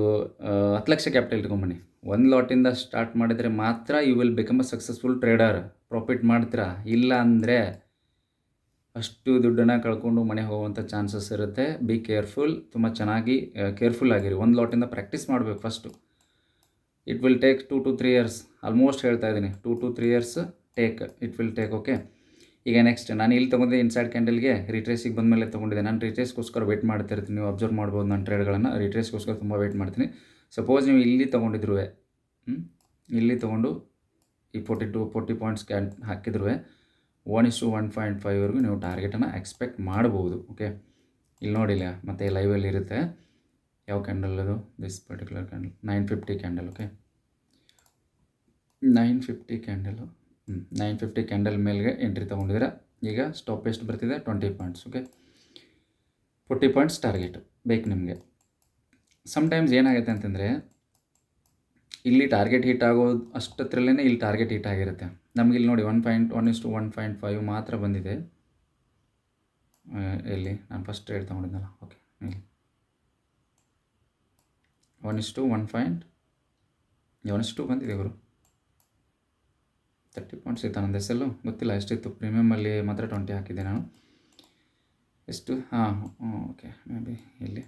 10 ಲಕ್ಷ ಕ್ಯಾಪಿಟಲ್ ಇಟ್ಕೊಂಬನ್ನಿ. 1 ಲಾಟಿಂದ ಸ್ಟಾರ್ಟ್ ಮಾಡಿದರೆ ಮಾತ್ರ you will become a successful trader, profit ಮಾಡ್ತೀರಾ. ಇಲ್ಲ ಅಂದರೆ ಅಷ್ಟು ದುಡ್ಡನ್ನು ಕಳ್ಕೊಂಡು ಮನೆ ಹೋಗುವಂಥ ಚಾನ್ಸಸ್ ಇರುತ್ತೆ. ಬಿ ಕೇರ್ಫುಲ್, ತುಂಬ ಚೆನ್ನಾಗಿ ಕೇರ್ಫುಲ್ ಆಗಿರಿ. 1 ಲಾಟಿಂದ ಪ್ರಾಕ್ಟೀಸ್ ಮಾಡಬೇಕು first. It will take 2 to 3 years, almost ಹೇಳ್ತಾ ಇದ್ದೀನಿ, 2 to 3 years it will take. Okay, ಈಗ ನೆಕ್ಸ್ಟ್ ನಾನು ಇಲ್ಲಿ ತೊಗೊಂಡೆ ಇನ್ಸೈಡ್ ಕ್ಯಾಂಡಲ್ಗೆ ರಿಟ್ರೇಸಿಗೆ ಬಂದಮೇಲೆ ತೊಗೊಂಡಿದ್ದೆ. ನಾನು ರಿಟ್ರೇಸ್ಗೋಸ್ಕರ ವೇಟ್ ಮಾಡ್ತಿರ್ತೀನಿ. ನೀವು ಅಬ್ಸರ್ವ್ ಮಾಡ್ಬೋದು ನನ್ನ ಟ್ರೇಡ್ಗಳನ್ನು. ರಿಟ್ರೇಸ್ಗೋಸ್ಕರ ತುಂಬ ವೇಟ್ ಮಾಡ್ತೀನಿ. ಸಪೋಸ್ ನೀವು ಇಲ್ಲಿ ತೊಗೊಂಡಿದ್ರು, ಇಲ್ಲಿ ತೊಗೊಂಡು ಈ 40 ಪಾಯಿಂಟ್ಸ್ ಹಾಕಿದ್ರು 1:1.5ವರೆಗೂ ನೀವು ಟಾರ್ಗೆಟನ್ನು ಎಕ್ಸ್ಪೆಕ್ಟ್ ಮಾಡ್ಬೋದು. ಓಕೆ, ಇಲ್ಲಿ ನೋಡಿಲ್ಲ, ಮತ್ತು ಲೈವಲ್ಲಿ ಇರುತ್ತೆ. ಯಾವ ಕ್ಯಾಂಡಲ್ ಅದು? This particular candle 950 candle. Okay, 950 candle, 950 candle ಮೇಲೆಗೆ ಎಂಟ್ರಿ ತೊಗೊಂಡಿದ್ದೀರಾ. ಈಗ ಸ್ಟಾಪ್ ಎಷ್ಟು ಬರ್ತಿದೆ? 20 ಪಾಯಿಂಟ್ಸ್. ಓಕೆ, 40 ಪಾಯಿಂಟ್ಸ್ ಟಾರ್ಗೆಟ್ ಬೇಕು ನಿಮಗೆ. ಸಮ್ಟೈಮ್ಸ್ ಏನಾಗುತ್ತೆ ಅಂತಂದರೆ, ಇಲ್ಲಿ ಟಾರ್ಗೆಟ್ ಹಿಟ್ ಆಗೋದು ಅಷ್ಟತ್ರಲ್ಲೇ ಇಲ್ಲಿ ಟಾರ್ಗೆಟ್ ಹಿಟ್ ಆಗಿರುತ್ತೆ. ನಮ್ಗೆ ಇಲ್ಲಿ ನೋಡಿ 1:1.5 ಮಾತ್ರ ಬಂದಿದೆ. ಎಲ್ಲಿ ನಾನು ಫಸ್ಟ್ ಟ್ರೇಡ್ ತೊಗೊಂಡಿದ್ದಲ್ಲ. ಓಕೆ, ಇಲ್ಲಿ 1:1.2 ಬಂದಿದೆ ಗುರು. 30 ಪಾಯಿಂಟ್ಸ್ ಇತ್ತು ನನ್ನ ಹೆಸರು, ಗೊತ್ತಿಲ್ಲ ಎಷ್ಟಿತ್ತು. ಪ್ರೀಮಿಯಮಲ್ಲಿ ಮಾತ್ರ 20 ಹಾಕಿದ್ದೆ ನಾನು. ಎಷ್ಟು? ಓಕೆ, ಮೇ ಬಿ ಇಲ್ಲಿ.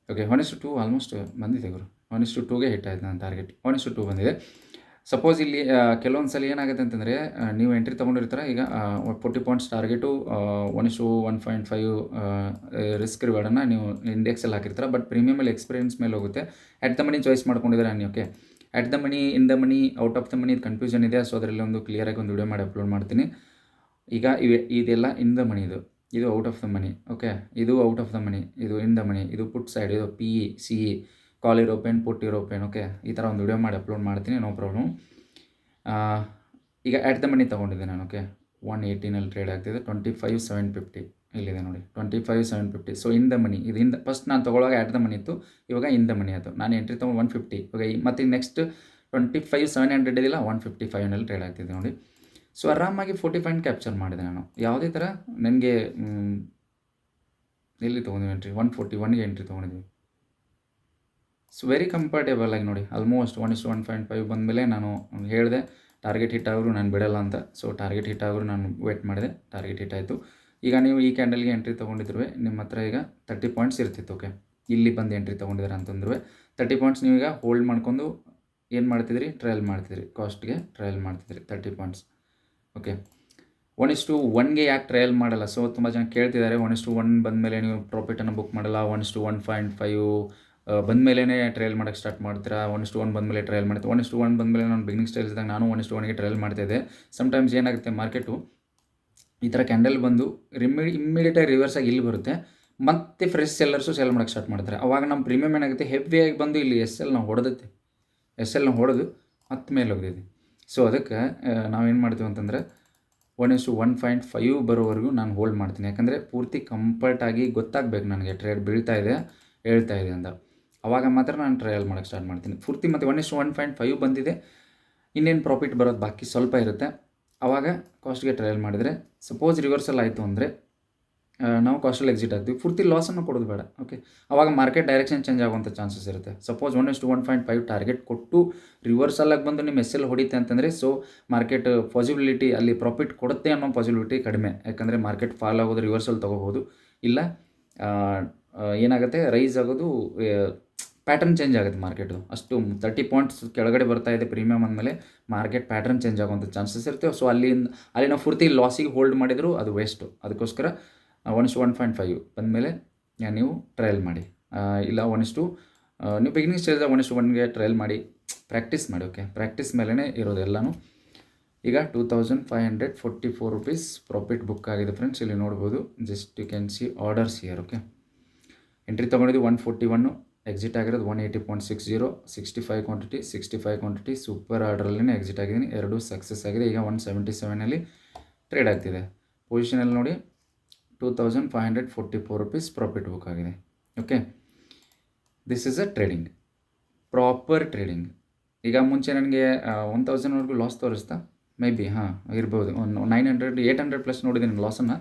ಓಕೆ, 1:2 ಆಲ್ಮೋಸ್ಟ್ ಬಂದಿದೆ ಗುರು. 1:2ಗೆ ಹಿಟ್ ಆಯ್ತು ನನ್ನ ಟಾರ್ಗೆಟ್. 1:2 ಬಂದಿದೆ. ಸಪೋಸ್ ಇಲ್ಲಿ ಕೆಲವೊಂದು ಸಲ ಏನಾಗುತ್ತೆ ಅಂತಂದರೆ, ನೀವು ಎಂಟ್ರಿ ತೊಗೊಂಡಿರ್ತಾರೆ. ಈಗ 40 ಪಾಯಿಂಟ್ಸ್ ಟಾರ್ಗೆಟು, 1:1.5 ರಿಸ್ಕ್ ರಿವಾರ್ಡನ್ನು ನೀವು ಇಂಡೆಕ್ಸಲ್ಲಿ ಹಾಕಿರ್ತಾರೆ. ಬಟ್ ಪ್ರೀಮಿಯಮಲ್ಲಿ ಎಕ್ಸ್ಪೀರಿಯನ್ಸ್ ಮೇಲೆ ಹೋಗುತ್ತೆ. ಎಟ್ ದ ಮನಿ ಚಾಯ್ಸ್ ಮಾಡ್ಕೊಂಡಿದ್ದಾರೆ ನೀವು. Okay, at the money, in the money, out of the money confusion ಇದೆ. ಸೊ ಅದರಲ್ಲಿ ಒಂದು ಕ್ಲಿಯರಾಗಿ ಒಂದು ವಿಡಿಯೋ ಮಾಡಿ ಅಪ್ಲೋಡ್ ಮಾಡ್ತೀನಿ. ಈಗ ಇದೆಲ್ಲ ಇನ್ ದ ಮನಿ, ಇದು out of the money. Okay, ಇದು ಔಟ್ ಆಫ್ ದ ಮನಿ, ಇದು ಇನ್ ದ ಮನಿ, ಇದು ಪುಟ್ ಸೈಡ್, ಇದು PE, CE, ಕಾಲ್ ಯುರೋಪಿಯನ್, ಪುಟ್ ಯುರೋಪಿಯನ್. ಓಕೆ, ಈ ಥರ ಒಂದು ವಿಡಿಯೋ ಮಾಡಿ ಅಪ್ಲೋಡ್ ಮಾಡ್ತೀನಿ, ನೋ ಪ್ರಾಬ್ಲಮ್. ಈಗ ಎಟ್ ದ ಮನಿ ತೊಗೊಂಡಿದ್ದೆ ನಾನು. ಓಕೆ, 118ನಲ್ಲಿ ಟ್ರೇಡ್ ಆಗ್ತಿದೆ. 25,750 ಇಲ್ಲಿದೆ ನೋಡಿ, 25,750. ಸೊ ಇನ್ ದ ಮನಿ, ಇದು ಫಸ್ಟ್ ನಾನು ತೊಗೊಳ್ಳೋವಾಗ ಎಟ್ ದ ಮನಿ ಇತ್ತು, ಇವಾಗ ಇನ್ ದ ಮನಿ ಆಯಿತು. ನಾನು ಎಂಟ್ರಿ ತೊಗೊಂಡು 150. ಓಕೆ, ಮತ್ತು ನೆಕ್ಸ್ಟ್ 25,700 ಇದಿಲ್ಲ, 155ನಲ್ಲಿ ಟ್ರೇಡ್ ಆಗ್ತಿದೆ ನೋಡಿ. ಸೊ ಆರಾಮಾಗಿ 40 ಪಾಯಿಂಟ್ ಕ್ಯಾಪ್ಚರ್ ಮಾಡಿದೆ ನಾನು. ಯಾವುದೇ ಥರ ನನಗೆ ಎಲ್ಲಿ ತೊಗೊಂಡಿವಿ ಎಂಟ್ರಿ? 141ಗೆ ಎಂಟ್ರಿ ತೊಗೊಂಡಿದ್ವಿ. ಸೊ ವೆರಿ ಕಂಫರ್ಟೇಬಲ್ ಆಗಿ ನೋಡಿ. ಆಲ್ಮೋಸ್ಟ್ 1:1.5 ಬಂದಮೇಲೆ ನಾನು ಹೇಳಿದೆ ಟಾರ್ಗೆಟ್ ಹಿಟ್ ಆದರೂ ನಾನು ಬಿಡಲ್ಲ ಅಂತ. ಸೊ ಟಾರ್ಗೆಟ್ ಹಿಟ್ ಆದರೂ ನಾನು ವೇಟ್ ಮಾಡಿದೆ, ಟಾರ್ಗೆಟ್ ಹಿಟ್ ಆಯಿತು. ಈಗ ನೀವು ಈ ಕ್ಯಾಂಡಲ್ಗೆ ಎಂಟ್ರಿ ತೊಗೊಂಡಿದ್ರು ನಿಮ್ಮ ಹತ್ರ ಈಗ 30 ಪಾಯಿಂಟ್ಸ್ ಇರ್ತಿತ್ತು. ಓಕೆ, ಇಲ್ಲಿ ಬಂದು ಎಂಟ್ರಿ ತೊಗೊಂಡಿದ್ದಾರೆ ಅಂತಂದ್ರೆ 30 ಪಾಯಿಂಟ್ಸ್ ನೀವೀಗ ಹೋಲ್ಡ್ ಮಾಡ್ಕೊಂಡು ಏನು ಮಾಡ್ತಿದ್ರಿ? ಟ್ರಯಲ್ ಮಾಡ್ತಿದ್ರಿ, ಕಾಸ್ಟ್ಗೆ ಟ್ರಯಲ್ ಮಾಡ್ತಿದ್ರಿ 30 ಪಾಯಿಂಟ್ಸ್. ಓಕೆ, 1:1ಗೆ ಯಾಕೆ ಟ್ರಯಲ್ ಮಾಡಲ್ಲ? ಸೊ ತುಂಬ ಜನ ಕೇಳ್ತಿದ್ದಾರೆ, 1:1 ಬಂದಮೇಲೆ ನೀವು ಪ್ರಾಫಿಟನ್ನು ಬುಕ್ ಮಾಡಲ್ಲ, 1:1.5 ಬಂದಮೇಲೆ ಟ್ರಯಲ್ ಮಾಡೋಕ್ಕೆ ಸ್ಟಾರ್ಟ್ ಮಾಡ್ತೀರಾ, 1:1 ಬಂದಮೇಲೆ ಟ್ರಯಲ್ ಮಾಡ್ತೀವಿ. 1:1 ಬಂದಮೇಲೆ ನಾನು ಬಿಗಿನಿಂಗ್ ಸ್ಟೇಜ್ ಇದ್ದಾಗ ನಾನು 1:1ಗೆ ಟ್ರಯಲ್ ಮಾಡ್ತಾಯಿದ್ದೆ. ಸಮ್ಟೈಮ್ಸ್ ಏನಾಗುತ್ತೆ, ಮಾರ್ಕೆಟು ಈ ಥರ ಕ್ಯಾಂಡಲ್ ಬಂದು ಇಮ್ಮಿಡಿಯೇಟಾಗಿ ರಿವರ್ಸಾಗಿ ಇಲ್ಲಿ ಬರುತ್ತೆ, ಮತ್ತೆ ಫ್ರೆಶ್ ಸೆಲ್ಲರ್ಸು ಸೆಲ್ ಮಾಡೋಕ್ಕೆ ಸ್ಟಾರ್ಟ್ ಮಾಡ್ತಾರೆ. ಅವಾಗ ನಮ್ಮ ಪ್ರೀಮಿಯಮ್ ಏನಾಗುತ್ತೆ, ಹೆವಿಯಾಗಿ ಬಂದು ಇಲ್ಲಿ SLನ ಹೊಡೆದು ಮತ್ತೆ ಮೇಲೆ ಹೋಗ್ತಿದೆ. ಸೊ ಅದಕ್ಕೆ ನಾವೇನು ಮಾಡ್ತೀವಿ ಅಂತಂದರೆ 1:1.5 ಬರೋವರೆಗೂ ನಾನು ಹೋಲ್ಡ್ ಮಾಡ್ತೀನಿ. ಯಾಕಂದರೆ ಪೂರ್ತಿ ಕಂಫರ್ಟಾಗಿ ಗೊತ್ತಾಗಬೇಕು ನನಗೆ ಟ್ರೇಡ್ ಬೀಳ್ತಾ ಇದೆ ಹೇಳ್ತಾ ಇದೆ ಅಂತ. ಅವಾಗ ಮಾತ್ರ ನಾನು ಟ್ರಯಲ್ ಮಾಡೋಕ್ಕೆ ಸ್ಟಾರ್ಟ್ ಮಾಡ್ತೀನಿ ಪೂರ್ತಿ. ಮತ್ತು 1:1.5 ಬಂದಿದೆ, ಇನ್ನೇನು ಪ್ರಾಫಿಟ್ ಬರೋದು ಬಾಕಿ ಸ್ವಲ್ಪ ಇರುತ್ತೆ. ಆವಾಗ ಕಾಸ್ಟ್ಗೆ ಟ್ರಯಲ್ ಮಾಡಿದರೆ ಸಪೋಸ್ ರಿವರ್ಸಲ್ ಆಯಿತು ಅಂದರೆ ನಾವು ಕಾಸ್ಟಲ್ಲಿ ಎಕ್ಸಿಟ್ ಆಗ್ತೀವಿ, ಪೂರ್ತಿ ಲಾಸನ್ನು ಕೊಡೋದು ಬೇಡ. ಓಕೆ, ಆವಾಗ ಮಾರ್ಕೆಟ್ ಡೈರೆಕ್ಷನ್ ಚೇಂಜ್ ಆಗುವಂಥ ಚಾನ್ಸಸ್ ಇರುತ್ತೆ. ಸಪೋಸ್ 1:1.5 ಟಾರ್ಗೆಟ್ ಕೊಟ್ಟು ರಿವರ್ಸಲ್ಲಾಗಿ ಬಂದು ನಿಮ್ಮ SL ಹೊಡಿತೆ ಅಂತಂದರೆ, ಸೊ ಮಾರ್ಕೆಟ್ ಪಾಸಿಬಿಲಿಟಿ ಅಲ್ಲಿ ಪ್ರಾಫಿಟ್ ಕೊಡುತ್ತೆ ಅನ್ನೋ ಪಾಸಿಬಿಲಿಟಿ ಕಡಿಮೆ. ಯಾಕಂದರೆ ಮಾರ್ಕೆಟ್ ಫಾಲ್ ಆಗೋದು ರಿವರ್ಸಲ್ ತೊಗೋಬೋದು, ಇಲ್ಲ ಏನಾಗುತ್ತೆ ರೈಸ್ ಆಗೋದು ಪ್ಯಾಟರ್ನ್ ಚೇಂಜ್ ಆಗುತ್ತೆ ಮಾರ್ಕೆಟು. ಅಷ್ಟು 30 ಪಾಯಿಂಟ್ಸ್ ಕೆಳಗಡೆ ಬರ್ತಾ ಇದೆ ಪ್ರೀಮಿಯಮ್ ಅಂದಮೇಲೆ ಮಾರ್ಕೆಟ್ ಪ್ಯಾಟರ್ನ್ ಚೇಂಜ್ ಆಗುವಂಥ ಚಾನ್ಸಸ್ ಇರುತ್ತೆ. ಸೊ ಅಲ್ಲಿ ನಾವು ಪೂರ್ತಿ ಲಾಸಿಗೆ ಹೋಲ್ಡ್ ಮಾಡಿದರೂ ಅದು ವೇಸ್ಟು. ಅದಕ್ಕೋಸ್ಕರ 1:1.5 ಬಂದಮೇಲೆ ನೀವು ಟ್ರಯಲ್ ಮಾಡಿ. ಇಲ್ಲ ನೀವು ಬಿಗಿನಿಂಗ್ ಸ್ಟೇಜ್ 1:1ಗೆ ಟ್ರಯಲ್ ಮಾಡಿ, ಪ್ರಾಕ್ಟೀಸ್ ಮಾಡಿ. ಓಕೆ, ಪ್ರಾಕ್ಟೀಸ್ ಮೇಲೇ ಇರೋದು ಎಲ್ಲನೂ. ಈಗ 2544 rupees ಪ್ರಾಫಿಟ್ ಬುಕ್ ಆಗಿದೆ ಫ್ರೆಂಡ್ಸ್. ಇಲ್ಲಿ ನೋಡ್ಬೋದು, just you can see orders here. Okay, entry ತೊಗೊಂಡಿದ್ದು 141, ಎಕ್ಸಿಟ್ ಆಗಿರೋದು 180.60, 65 ಕ್ವಾಂಟಿಟಿ ಸೂಪರ್ ಆರ್ಡ್ರಲ್ಲೇ ಎಕ್ಸಿಟ್ ಆಗಿದ್ದೀನಿ. 2 ಸಕ್ಸಸ್ ಆಗಿದೆ. ಈಗ 177 ಟ್ರೇಡ್ ಆಗ್ತಿದೆ. ಪೊಸಿಷನಲ್ಲಿ ನೋಡಿ 2544 rupees ಪ್ರಾಫಿಟ್ ಬುಕ್ ಆಗಿದೆ. Okay, this is a trading, proper trading. ಈಗ ಮುಂಚೆ ನನಗೆ 1000ವರೆಗೂ ಲಾಸ್ ತೋರಿಸ್ತಾ, ಮೇ ಬಿ ಇರ್ಬೋದು. ಒಂದು 900 800 ಪ್ಲಸ್ ನೋಡಿದ್ದೀನಿ ಲಾಸನ್ನು.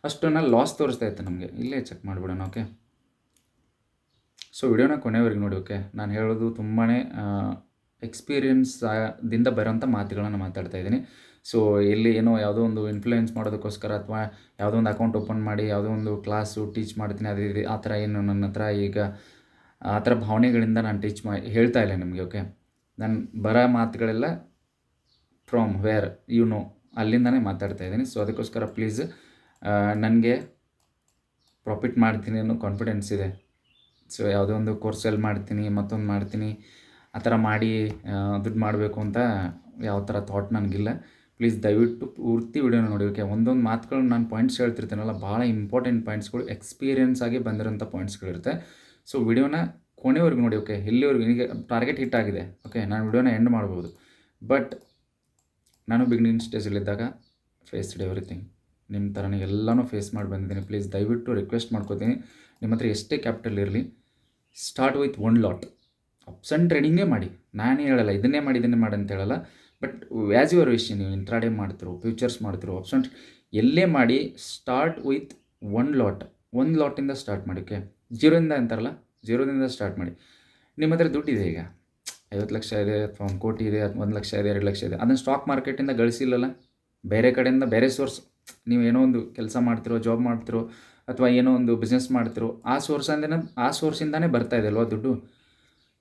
ಅಷ್ಟನ್ನು ಲಾಸ್ ತೋರಿಸ್ತಾ ಇತ್ತು ನಮಗೆ. ಇಲ್ಲೇ ಚೆಕ್ ಮಾಡಿಬಿಡೋಣ. ಓಕೆ, ಸೊ ವಿಡಿಯೋನ ಕೊನೆವರೆಗೆ ನೋಡಿ. ಓಕೆ, ನಾನು ಹೇಳೋದು ತುಂಬಾ ಎಕ್ಸ್ಪೀರಿಯನ್ಸ್ದಿಂದ ಬರೋಂಥ ಮಾತುಗಳನ್ನು ಮಾತಾಡ್ತಾ ಇದ್ದೀನಿ. ಸೊ ಇಲ್ಲಿ ಏನೋ ಯಾವುದೋ ಒಂದು ಇನ್ಫ್ಲೂಯೆನ್ಸ್ ಮಾಡೋದಕ್ಕೋಸ್ಕರ ಅಥವಾ ಯಾವುದೋ ಒಂದು ಅಕೌಂಟ್ ಓಪನ್ ಮಾಡಿ ಯಾವುದೋ ಒಂದು ಕ್ಲಾಸು ಟೀಚ್ ಮಾಡ್ತೀನಿ ಅದು ಆ ಥರ ಏನು ನನ್ನ ಹತ್ರ ಈಗ ಆ ಥರ ಭಾವನೆಗಳಿಂದ ನಾನು ಹೇಳ್ತಾ ಇಲ್ಲ ನಿಮಗೆ. ಓಕೆ, ನಾನು ಬರೋ ಮಾತುಗಳೆಲ್ಲ ಫ್ರಮ್ ವೇರ್ ಅಲ್ಲಿಂದನೇ ಮಾತಾಡ್ತಾ ಇದ್ದೀನಿ. ಸೊ ಅದಕ್ಕೋಸ್ಕರ ಪ್ಲೀಸ್ ನನಗೆ ಪ್ರಾಫಿಟ್ ಮಾಡ್ತೀನಿ ಅನ್ನೋ ಕಾನ್ಫಿಡೆನ್ಸ್ ಇದೆ. ಸೊ ಯಾವುದೋ ಒಂದು ಕೋರ್ಸ್ ಸೆಲ್ ಮಾಡ್ತೀನಿ, ಮತ್ತೊಂದು ಮಾಡ್ತೀನಿ, ಆ ಥರ ಮಾಡಿ ದುಡ್ಡು ಮಾಡಬೇಕು ಅಂತ ಯಾವ ಥರ ಥಾಟ್ ನನಗಿಲ್ಲ. ಪ್ಲೀಸ್ ದಯವಿಟ್ಟು ಪೂರ್ತಿ ವಿಡಿಯೋನ ನೋಡಿ. ಓಕೆ, ಒಂದೊಂದು ಮಾತುಗಳು ನಾನು ಪಾಯಿಂಟ್ಸ್ ಹೇಳ್ತಿರ್ತೀನಲ್ಲ, ಭಾಳ ಇಂಪಾರ್ಟೆಂಟ್ ಪಾಯಿಂಟ್ಸ್ಗಳು, ಎಕ್ಸ್ಪೀರಿಯನ್ಸ್ ಆಗಿ ಬಂದಿರೋಂಥ ಪಾಯಿಂಟ್ಸ್ಗಳಿರುತ್ತೆ. ಸೊ ವಿಡಿಯೋನ ಕೊನೆವರೆಗೂ ನೋಡಿ. ಓಕೆ, ಇಲ್ಲಿವರೆಗೂ ಈಗ ಟಾರ್ಗೆಟ್ ಹಿಟ್ ಆಗಿದೆ. ಓಕೆ, ನಾನು ವಿಡಿಯೋನ ಎಂಡ್ ಮಾಡ್ಬೋದು. ಬಟ್ ನಾನು ಬಿಗಿನಿಂಗ್ ಸ್ಟೇಜಲ್ಲಿದ್ದಾಗ ಫೇಸ್ಡ್ ಎವ್ರಿಥಿಂಗ್. ನಿಮ್ಮ ಥರನೇ ಎಲ್ಲನೂ ಫೇಸ್ ಮಾಡಿ ಬಂದಿದ್ದೀನಿ. ಪ್ಲೀಸ್ ದಯವಿಟ್ಟು ರಿಕ್ವೆಸ್ಟ್ ಮಾಡ್ಕೋತೀನಿ, ನಿಮ್ಮ ಹತ್ರ ಎಷ್ಟೇ ಕ್ಯಾಪಿಟಲ್ ಇರಲಿ, ಸ್ಟಾರ್ಟ್ ವಿತ್ 1 lot. ಆಪ್ಷನ್ ಟ್ರೇಡಿಂಗೇ ಮಾಡಿ. ನಾನೇ ಹೇಳಲ್ಲ ಇದನ್ನೇ ಮಾಡಿ ಅಂತ ಹೇಳಲ್ಲ. ಬಟ್ ಆ್ಯಸ್ ಯುವರ್ ವಿಶ್, ನೀವು ಇಂಟ್ರಾಡೇ ಮಾಡ್ತಿರೋ, ಫ್ಯೂಚರ್ಸ್ ಮಾಡ್ತಿರೋ, ಆಪ್ಷನ್ ಎಲ್ಲೇ ಮಾಡಿ, start with 1 lot. 1 lot start ಮಾಡಿ. ಓಕೆ, ಜೀರೋದಿಂದ ಅಂತಾರಲ್ಲ, ಜೀರೋದಿಂದ ಸ್ಟಾರ್ಟ್ ಮಾಡಿ. ನಿಮ್ಮ ಹತ್ರ ದುಡ್ಡಿದೆ, ಈಗ 50 ಲಕ್ಷ ಇದೆ ಅಥವಾ 1 ಕೋಟಿ ಇದೆ, 1 ಲಕ್ಷ ಇದೆ, 2 ಲಕ್ಷ ಇದೆ, ಅದನ್ನು ಸ್ಟಾಕ್ ಮಾರ್ಕೆಟಿಂದ ಗಳಿಸಿಲ್ಲಲ್ಲ, ಬೇರೆ ಕಡೆಯಿಂದ ಬೇರೆ ಸೋರ್ಸ್, ನೀವು ಏನೋ ಒಂದು ಕೆಲಸ ಮಾಡ್ತಿರೋ, ಜಾಬ್ ಮಾಡ್ತಿರೋ, ಅಥವಾ ಏನೋ ಒಂದು ಬಿಸ್ನೆಸ್ ಮಾಡ್ತಿರೋ, ಆ ಸೋರ್ಸಿಂದನೇ ಬರ್ತಾ ಇದೆ ಅಲ್ವಾ ದುಡ್ಡು.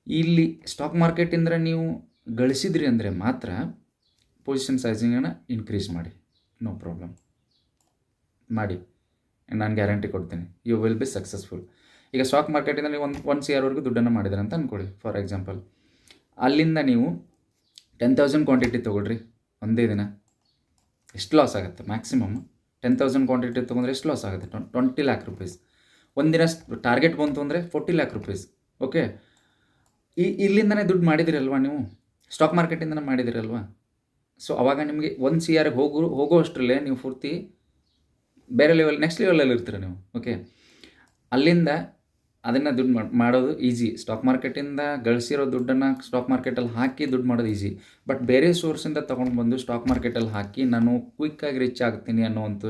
ಇಲ್ಲಿ ಸ್ಟಾಕ್ ಮಾರ್ಕೆಟಿಂದ ನೀವು ಗಳಿಸಿದ್ರಿ ಅಂದರೆ ಮಾತ್ರ ಪೊಸಿಷನ್ ಸೈಜಿಂಗನ್ನು ಇನ್ಕ್ರೀಸ್ ಮಾಡಿ. ನೋ ಪ್ರಾಬ್ಲಮ್, ಮಾಡಿ, ನಾನು ಗ್ಯಾರಂಟಿ ಕೊಡ್ತೀನಿ, ಯು ವಿಲ್ ಬಿ ಸಕ್ಸಸ್ಫುಲ್. ಈಗ ಸ್ಟಾಕ್ ಮಾರ್ಕೆಟಿಂದ ನೀವು 1 CR ದುಡ್ಡನ್ನು ಮಾಡಿದ್ರೆ ಅಂತ ಅಂದ್ಕೊಳ್ಳಿ ಫಾರ್ ಎಕ್ಸಾಂಪಲ್. ಅಲ್ಲಿಂದ ನೀವು 10,000 ಕ್ವಾಂಟಿಟಿ ತೊಗೊಳ್ರಿ ಒಂದೇ ದಿನ, ಎಷ್ಟು ಲಾಸ್ ಆಗುತ್ತೆ? ಮ್ಯಾಕ್ಸಿಮಮ್ 10,000 ಕ್ವಾಂಟಿಟಿ ತೊಗೊಂಡ್ರೆ ಎಷ್ಟು ಲಾಸ್ ಆಗುತ್ತೆ? 20 lakh rupees. ಒಂದಿನ ಟಾರ್ಗೆಟ್ ಬಂತು ಅಂದರೆ 40 lakh rupees. ಓಕೆ, ಇಲ್ಲಿಂದನೇ ದುಡ್ಡು ಮಾಡಿದಿರಲ್ವಾ ನೀವು, ಸ್ಟಾಕ್ ಮಾರ್ಕೆಟಿಂದನೇ ಮಾಡಿದಿರಲ್ವಾ. ಸೊ ಅವಾಗ ನಿಮಗೆ 1 CR ಹೋಗೋ ಅಷ್ಟರಲ್ಲೇ ನೀವು ಪೂರ್ತಿ ಬೇರೆ ನೆಕ್ಸ್ಟ್ ಲೆವೆಲಲ್ಲಿ ಇರ್ತೀರ ನೀವು. ಓಕೆ, ಅಲ್ಲಿಂದ ಅದನ್ನು ದುಡ್ಡು ಮಾಡೋದು ಈಸಿ. ಸ್ಟಾಕ್ ಮಾರ್ಕೆಟಿಂದ ಗಳಿಸಿರೋ ದುಡ್ಡನ್ನು ಸ್ಟಾಕ್ ಮಾರ್ಕೆಟಲ್ಲಿ ಹಾಕಿ ದುಡ್ಡು ಮಾಡೋದು ಈಸಿ. ಬಟ್ ಬೇರೆ ಸೋರ್ಸಿಂದ ತೊಗೊಂಡು ಬಂದು ಸ್ಟಾಕ್ ಮಾರ್ಕೆಟಲ್ಲಿ ಹಾಕಿ ನಾನು ಕ್ವಿಕ್ಕಾಗಿ ರಿಚ್ ಆಗ್ತೀನಿ ಅನ್ನೋವಂಥ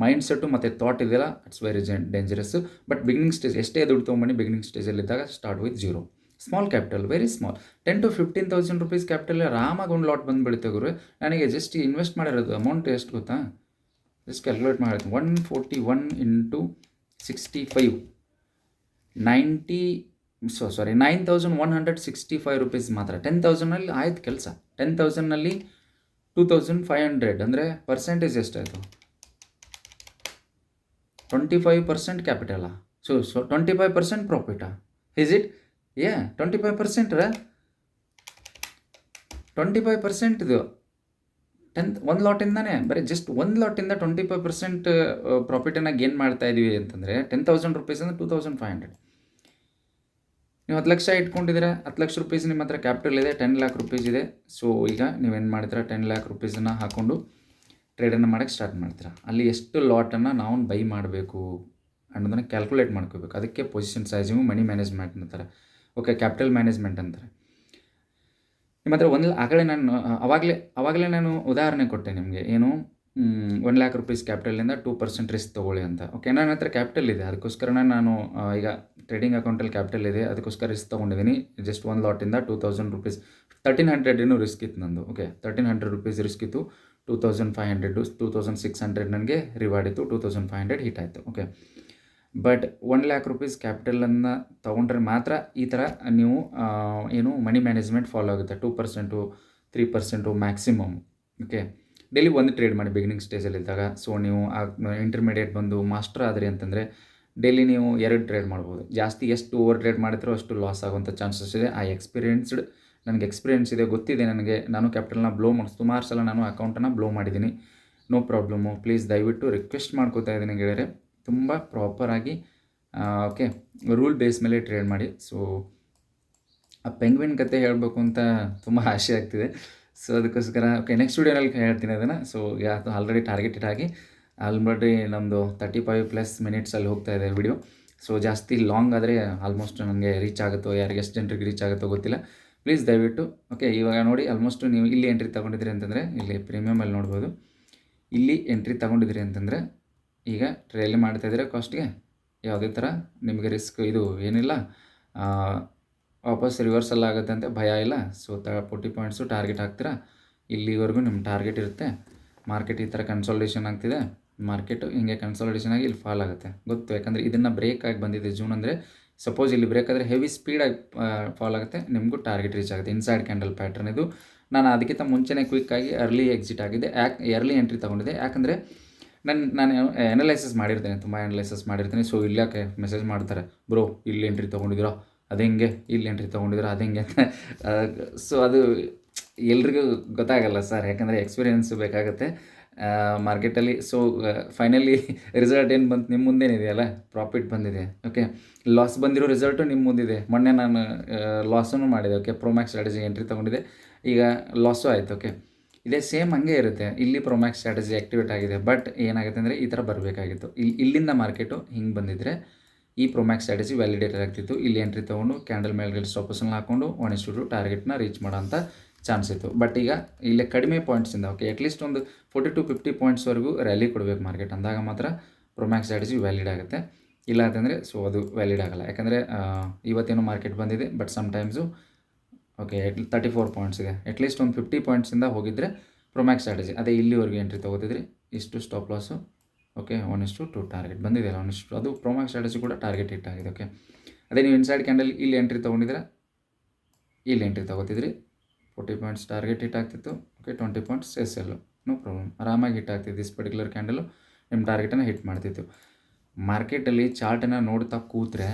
ಮೈಂಡ್ಸೆಟ್ಟು ಮತ್ತು ಥಾಟ್ ಇದೆಯಲ್ಲ, it's very dangerous. But beginning stage ಎಷ್ಟೇ ದುಡ್ಡು ತೊಗೊಂಬನ್ನಿ, ಬಿಗಿನಿಂಗ್ ಸ್ಟೇಜಲ್ಲಿದ್ದಾಗ start with 0 small capital, very small. 10,000 to 15,000 rupees capital ಆರಾಮಾಗಿ ಒಂದು ಲಾಟ್ ಬಂದು ಬೆಳೀತಾ ಗುರು. ನನಗೆ ಜಸ್ಟ್ ಇನ್ವೆಸ್ಟ್ ಮಾಡಿರೋದು ಅಮೌಂಟ್ ಎಷ್ಟು ಗೊತ್ತಾ? ಜಸ್ಟ್ ಕ್ಯಾಲ್ಕುಲೇಟ್ ಮಾಡಿರ್ತೀನಿ. 141 into 65 9,165 rupees ಮಾತ್ರ. 10,000ನಲ್ಲಿ ಆಯ್ತು ಕೆಲಸ. 10,000ನಲ್ಲಿ 2,500 ಅಂದರೆ ಪರ್ಸೆಂಟೇಜ್ ಎಷ್ಟಾಯಿತು? 25% ಕ್ಯಾಪಿಟಲಾ? ಸೊ 25% ಪ್ರಾಫಿಟಾ? Is it? 25% 25% ಇದು 1 ಲಾಟಿಂದನೇ, ಬರೀ ಜಸ್ಟ್ 1 ಲಾಟಿಂದ 25% ಪ್ರಾಫಿಟನ್ನು ಗೇನ್ ಮಾಡ್ತಾ ಇದ್ದೀವಿ ಅಂತಂದರೆ 10,000 rupees ಅಂದರೆ 2,500. ನೀವು 10 ಲಕ್ಷ ಇಟ್ಕೊಂಡಿದ್ದೀರಾ, 10 ಲಕ್ಷ ರೂಪೀಸ್ ನಿಮ್ಮ ಹತ್ರ ಕ್ಯಾಪಿಟಲ್ ಇದೆ, 10 lakh rupees ಇದೆ. ಸೊ ಈಗ ನೀವೇನು ಮಾಡ್ತೀರಾ, 10 lakh rupeesನ ಹಾಕ್ಕೊಂಡು ಟ್ರೇಡನ್ನು ಮಾಡೋಕ್ಕೆ ಸ್ಟಾರ್ಟ್ ಮಾಡ್ತೀರಾ. ಅಲ್ಲಿ ಎಷ್ಟು ಲಾಟನ್ನು ನಾವು ಬೈ ಮಾಡಬೇಕು ಅನ್ನೋದನ್ನು ಕ್ಯಾಲ್ಕುಲೇಟ್ ಮಾಡ್ಕೋಬೇಕು. ಅದಕ್ಕೆ ಪೊಸಿಷನ್ ಸೈಜಿಂಗು ಮನಿ ಮ್ಯಾನೇಜ್ಮೆಂಟ್ ಅಂತಾರೆ. ಓಕೆ, ಕ್ಯಾಪಿಟಲ್ ಮ್ಯಾನೇಜ್ಮೆಂಟ್ ಅಂತಾರೆ. ನಿಮ್ಮ ಹತ್ರ ಆವಾಗಲೇ ನಾನು ಉದಾಹರಣೆ ಕೊಟ್ಟೆ ನಿಮಗೆ, ಏನು 1 lakh rupees ಕ್ಯಾಪಿಟಲಿಂದ 2% ರಿಸ್ಕ್ ತೊಗೊಳ್ಳಿ ಅಂತ. ಓಕೆ, ನನ್ನ ಹತ್ರ ಕ್ಯಾಪಿಟಲ್ ಇದೆ, ಅದಕ್ಕೋಸ್ಕರ ನಾನು ಈಗ ಟ್ರೇಡಿಂಗ್ ಅಕೌಂಟಲ್ಲಿ ಕ್ಯಾಪಿಟಲ್ ಇದೆ, ಅದಕ್ಕೋಸ್ಕರ ರಿಸ್ಕ್ ತೊಗೊಂಡಿದ್ದೀನಿ. ಜಸ್ಟ್ 1 ಲಾಟಿಂದ 2,000 rupees, 1,300 ರಿಸ್ಕ್ ಇತ್ತು ನಂದು. ಓಕೆ, 1,300 rupees ರಿಸ್ಕ್ ಇತ್ತು. 2,500 2,600 ನನಗೆ ರಿವಾರ್ಡ್ ಇತ್ತು. 2,500 ಹಿಟ್ ಆಯಿತು. ಓಕೆ, ಬಟ್ 1,00,000 ರೂಪೀಸ್ ಕ್ಯಾಪಿಟಲನ್ನು ತೊಗೊಂಡ್ರೆ ಮಾತ್ರ ಈ ಥರ ನೀವು ಏನು ಮನಿ ಮ್ಯಾನೇಜ್ಮೆಂಟ್ ಫಾಲೋ ಆಗುತ್ತೆ. 2% 3% ಮ್ಯಾಕ್ಸಿಮಮ್. ಓಕೆ, ಡೈಲಿ ಒಂದು ಟ್ರೇಡ್ ಮಾಡಿ ಬಿಗಿನಿಂಗ್ ಸ್ಟೇಜಲ್ಲಿದ್ದಾಗ. ಸೊ ನೀವು ಇಂಟರ್ಮೀಡಿಯೇಟ್ ಬಂದು ಮಾಸ್ಟರ್ ಆದ್ರಿ ಅಂತಂದರೆ ಡೈಲಿ ನೀವು 2 ಟ್ರೇಡ್ ಮಾಡ್ಬೋದು. ಜಾಸ್ತಿ ಎಷ್ಟು ಓವರ್ ಟ್ರೇಡ್ ಮಾಡಿದ್ರೂ ಅಷ್ಟು ಲಾಸ್ ಆಗುವಂಥ ಚಾನ್ಸಸ್ ಇದೆ. ನನಗೆ ಎಕ್ಸ್ಪೀರಿಯೆನ್ಸ್ ಇದೆ, ಗೊತ್ತಿದೆ ನನಗೆ. ನಾನು ಕ್ಯಾಪಿಟಲ್ನ ಬ್ಲೋ ಸುಮಾರು ಸಲ ನಾನು ಅಕೌಂಟನ್ನು ಬ್ಲೋ ಮಾಡಿದ್ದೀನಿ. No problem. ಪ್ಲೀಸ್ ದಯವಿಟ್ಟು ರಿಕ್ವೆಸ್ಟ್ ಮಾಡ್ಕೋತಾ ಇದ್ದೀನಿ ಗೆಳೆಯರೆ, ತುಂಬ ಪ್ರಾಪರಾಗಿ ಓಕೆ ರೂಲ್ ಬೇಸ್ ಮೇಲೆ ಟ್ರೇಡ್ ಮಾಡಿ. ಸೊ ಆ ಪೆಂಗ್ವಿನ್ ಕತೆ ಹೇಳಬೇಕು ಅಂತ ತುಂಬ ಆಸೆ ಆಗ್ತಿದೆ. ಸೊ ಅದಕ್ಕೋಸ್ಕರ ಓಕೆ ನೆಕ್ಸ್ಟ್ ವೀಡಿಯೋನಲ್ಲಿ ಹೇಳ್ತೀನಿ ಅದನ್ನು. ಸೊ ಅದು ಆಲ್ರೆಡಿ ಟಾರ್ಗೆಟೆಡ್ ಆಗಿ ಆಲ್ರೆಡಿ ನಮ್ಮದು 35+ ಮಿನಿಟ್ಸಲ್ಲಿ ಹೋಗ್ತಾ ಇದೆ ವಿಡಿಯೋ. ಸೊ ಜಾಸ್ತಿ ಲಾಂಗ್ ಆದರೆ ಆಲ್ಮೋಸ್ಟ್ ನನಗೆ ರೀಚ್ ಆಗುತ್ತೋ, ಯಾರಿಗೆ ಎಷ್ಟು ಜನರಿಗೆ ರೀಚ್ ಆಗುತ್ತೋ ಗೊತ್ತಿಲ್ಲ. ಪ್ಲೀಸ್ ದಯವಿಟ್ಟು ಓಕೆ ಇವಾಗ ನೋಡಿ, ಆಲ್ಮೋಸ್ಟ್ ನೀವು ಇಲ್ಲಿ ಎಂಟ್ರಿ ತೊಗೊಂಡಿದ್ರಿ ಅಂತಂದರೆ ಇಲ್ಲಿ ಪ್ರೀಮಿಯಮಲ್ಲಿ ನೋಡ್ಬೋದು. ಇಲ್ಲಿ ಎಂಟ್ರಿ ತೊಗೊಂಡಿದ್ರಿ ಅಂತಂದರೆ ಈಗ ಟ್ರೇಲಿ ಮಾಡ್ತಾಯಿದ್ದೀರಾ ಕಾಸ್ಟ್ಗೆ, ಯಾವುದೇ ಥರ ನಿಮಗೆ ರಿಸ್ಕ್ ಇದು ಏನಿಲ್ಲ, ವಾಪಸ್ ರಿವರ್ಸಲ್ ಆಗುತ್ತೆ ಅಂತ ಭಯ ಇಲ್ಲ. ಸೊ 40 ಪಾಯಿಂಟ್ಸು ಟಾರ್ಗೆಟ್ ಹಾಕ್ತೀರಾ, ಇಲ್ಲಿವರೆಗೂ ನಿಮ್ಮ ಟಾರ್ಗೆಟ್ ಇರುತ್ತೆ. ಮಾರ್ಕೆಟ್ ಈ ಥರ ಕನ್ಸಾಲಿಡೇಷನ್ ಆಗ್ತಿದೆ, ಮಾರ್ಕೆಟು ಹಿಂಗೆ ಕನ್ಸಾಲಿಡೇಷನ್ ಆಗಿ ಇಲ್ಲಿ ಫಾಲ್ ಆಗುತ್ತೆ ಗೊತ್ತು. ಯಾಕಂದರೆ ಇದನ್ನು ಬ್ರೇಕ್ ಆಗಿ ಬಂದಿದೆ ಜೂನ್ ಅಂದರೆ, ಸಪೋಸ್ ಇಲ್ಲಿ ಬ್ರೇಕ್ ಆದರೆ ಹೆವಿ ಸ್ಪೀಡಾಗಿ ಫಾಲ್ ಆಗುತ್ತೆ, ನಿಮಗೂ ಟಾರ್ಗೆಟ್ ರೀಚ್ ಆಗುತ್ತೆ. ಇನ್ಸೈಡ್ ಕ್ಯಾಂಡಲ್ ಪ್ಯಾಟ್ರನ್ ಇದು. ನಾನು ಅದಕ್ಕಿಂತ ಮುಂಚೆನೇ ಕ್ವಿಕ್ಕಾಗಿ ಅರ್ಲಿ ಎಕ್ಸಿಟ್ ಆಗಿದೆ. ಅರ್ಲಿ ಎಂಟ್ರಿ ತೊಗೊಂಡಿದ್ದೆ, ಯಾಕಂದರೆ ನಾನು ಅನಲೈಸಿಸ್ ಮಾಡಿರ್ತೇನೆ, ತುಂಬ ಅನಲೈಸಿಸ್ ಮಾಡಿರ್ತೀನಿ. ಸೊ ಇಲ್ಲಿ ಯಾಕೆ ಮೆಸೇಜ್ ಮಾಡ್ತಾರೆ, ಬ್ರೋ ಇಲ್ಲಿ ಎಂಟ್ರಿ ತೊಗೊಂಡಿದ್ದೀರಾ ಅದು ಹೆಂಗೆ, ಇಲ್ಲಿ ಎಂಟ್ರಿ ತೊಗೊಂಡಿದ್ದೀರಾ ಅದು ಹೆಂಗೆ ಅಂತ. ಸೊ ಅದು ಎಲ್ರಿಗೂ ಗೊತ್ತಾಗಲ್ಲ ಸರ್, ಯಾಕಂದರೆ ಎಕ್ಸ್ಪೀರಿಯೆನ್ಸ್ ಬೇಕಾಗುತ್ತೆ ಮಾರ್ಕೆಟಲ್ಲಿ. ಸೊ ಫೈನಲಿ ರಿಸಲ್ಟ್ ಏನು ಬಂತು ನಿಮ್ಮ ಮುಂದೇನಿದೆಯಲ್ಲ, ಪ್ರಾಫಿಟ್ ಬಂದಿದೆ. ಓಕೆ, ಲಾಸ್ ಬಂದಿರೋ ರಿಸಲ್ಟು ನಿಮ್ಮ ಮುಂದಿದೆ. ಮೊನ್ನೆ ನಾನು ಲಾಸನ್ನು ಮಾಡಿದೆ. ಓಕೆ, ಪ್ರೋಮ್ಯಾಕ್ಸ್ ಸ್ಟ್ರಾಟಜಿ ಎಂಟ್ರಿ ತೊಗೊಂಡಿದ್ದೆ, ಈಗ ಲಾಸು ಆಯಿತು. ಓಕೆ, ಇದೇ ಸೇಮ್ ಹಂಗೆ ಇರುತ್ತೆ. ಇಲ್ಲಿ ಪ್ರೋಮ್ಯಾಕ್ಸ್ ಸ್ಟ್ರಾಟಜಿ ಆ್ಯಕ್ಟಿವೇಟ್ ಆಗಿದೆ, ಬಟ್ ಏನಾಗುತ್ತೆ ಅಂದರೆ ಈ ಥರ ಬರಬೇಕಾಗಿತ್ತು. ಇಲ್ಲಿಂದ ಮಾರ್ಕೆಟು ಹಿಂಗೆ ಬಂದಿದ್ದರೆ ಈ ಪ್ರೋಮ್ಯಾಕ್ಸ್ ಸ್ಟ್ರಾಟಜಿ ವ್ಯಾಲಿಡೇಟರ್ ಆಗ್ತಿತ್ತು. ಇಲ್ಲಿ ಎಂಟ್ರಿ ತೊಗೊಂಡು ಕ್ಯಾಂಡಲ್ ಮೇಲ್ಗಡೆ ಸ್ಟಾಪಸನ್ನು ಹಾಕ್ಕೊಂಡು 1:2 ಟಾರ್ಗೆಟ್ನ ರೀಚ್ ಮಾಡೋಂಥ ಚಾನ್ಸ್ ಇತ್ತು. ಬಟ್ ಈಗ ಇಲ್ಲೇ ಕಡಿಮೆ ಪಾಯಿಂಟ್ಸಿಂದ ಓಕೆ ಅಟ್ಲೀಸ್ಟ್ ಒಂದು 40 to 50 ಪಾಯಿಂಟ್ಸ್ವರೆಗೂ ರ್ಯಾಲಿ ಕೊಡಬೇಕು ಮಾರ್ಕೆಟ್, ಅಂದಾಗ ಮಾತ್ರ ಪ್ರೋಮ್ಯಾಕ್ಸ್ ಸ್ಟ್ರಾಟಜಿ ವ್ಯಾಲಿಡ್ ಆಗುತ್ತೆ. ಇಲ್ಲ ಅಂತಂದರೆ ಸೊ ಅದು ವ್ಯಾಲಿಡ್ ಆಗೋಲ್ಲ. ಯಾಕಂದರೆ ಇವತ್ತೇನೋ ಮಾರ್ಕೆಟ್ ಬಂದಿದೆ, ಬಟ್ ಸಮ್ಟೈಮ್ಸು ಓಕೆ 34 ಪಾಯಿಂಟ್ಸ್ ಇದೆ. ಅಟ್ಲೀಸ್ಟ್ ಒಂದು 50 ಪಾಯಿಂಟ್ಸಿಂದ ಹೋಗಿದ್ದರೆ ಪ್ರೋಮ್ಯಾಕ್ಸ್ ಸ್ಟ್ರಾಟಜಿ. ಅದೇ ಇಲ್ಲಿವರೆಗೂ ಎಂಟ್ರಿ ತೊಗೋತಿದ್ರಿ, ಇಷ್ಟು ಸ್ಟಾಪ್ ಲಾಸು. ಓಕೆ 1:2 ಟಾರ್ಗೆಟ್ ಬಂದಿದೆಯಲ್ಲ 1:2, ಅದು ಪ್ರೋಮ್ಯಾಕ್ಸ್ ಸ್ಟ್ರಾಟಜಿ ಕೂಡ ಟಾರ್ಗೆಟ್ ಹಿಟ್ ಆಗಿದೆ. ಓಕೆ, ಅದೇ ನೀವು ಇನ್ಸೈಡ್ ಕ್ಯಾಂಡಲ್ ಇಲ್ಲಿ ಎಂಟ್ರಿ ತೊಗೊಂಡಿದ್ರೆ ಇಲ್ಲಿ ಎಂಟ್ರಿ ತೊಗೋತಿದ್ರಿ, 40 ಪಾಯಿಂಟ್ಸ್ ಟಾರ್ಗೆಟ್ ಹಿಟ್ ಆಗ್ತಿತ್ತು. Okay 20 points SL, no problem, ಆರಾಮಾಗಿ ಹಿಟ್ ಆಗ್ತಿತ್ತು. ದಿಸ್ ಪರ್ಟಿಕ್ಯುಲರ್ ಕ್ಯಾಂಡಲು ನಿಮ್ಮ ಟಾರ್ಗೆಟನ್ನು ಹಿಟ್ ಮಾಡ್ತಿತ್ತು. ಮಾರ್ಕೆಟಲ್ಲಿ ಚಾರ್ಟನ್ನು ನೋಡ್ತಾ ಕೂತ್ರೆ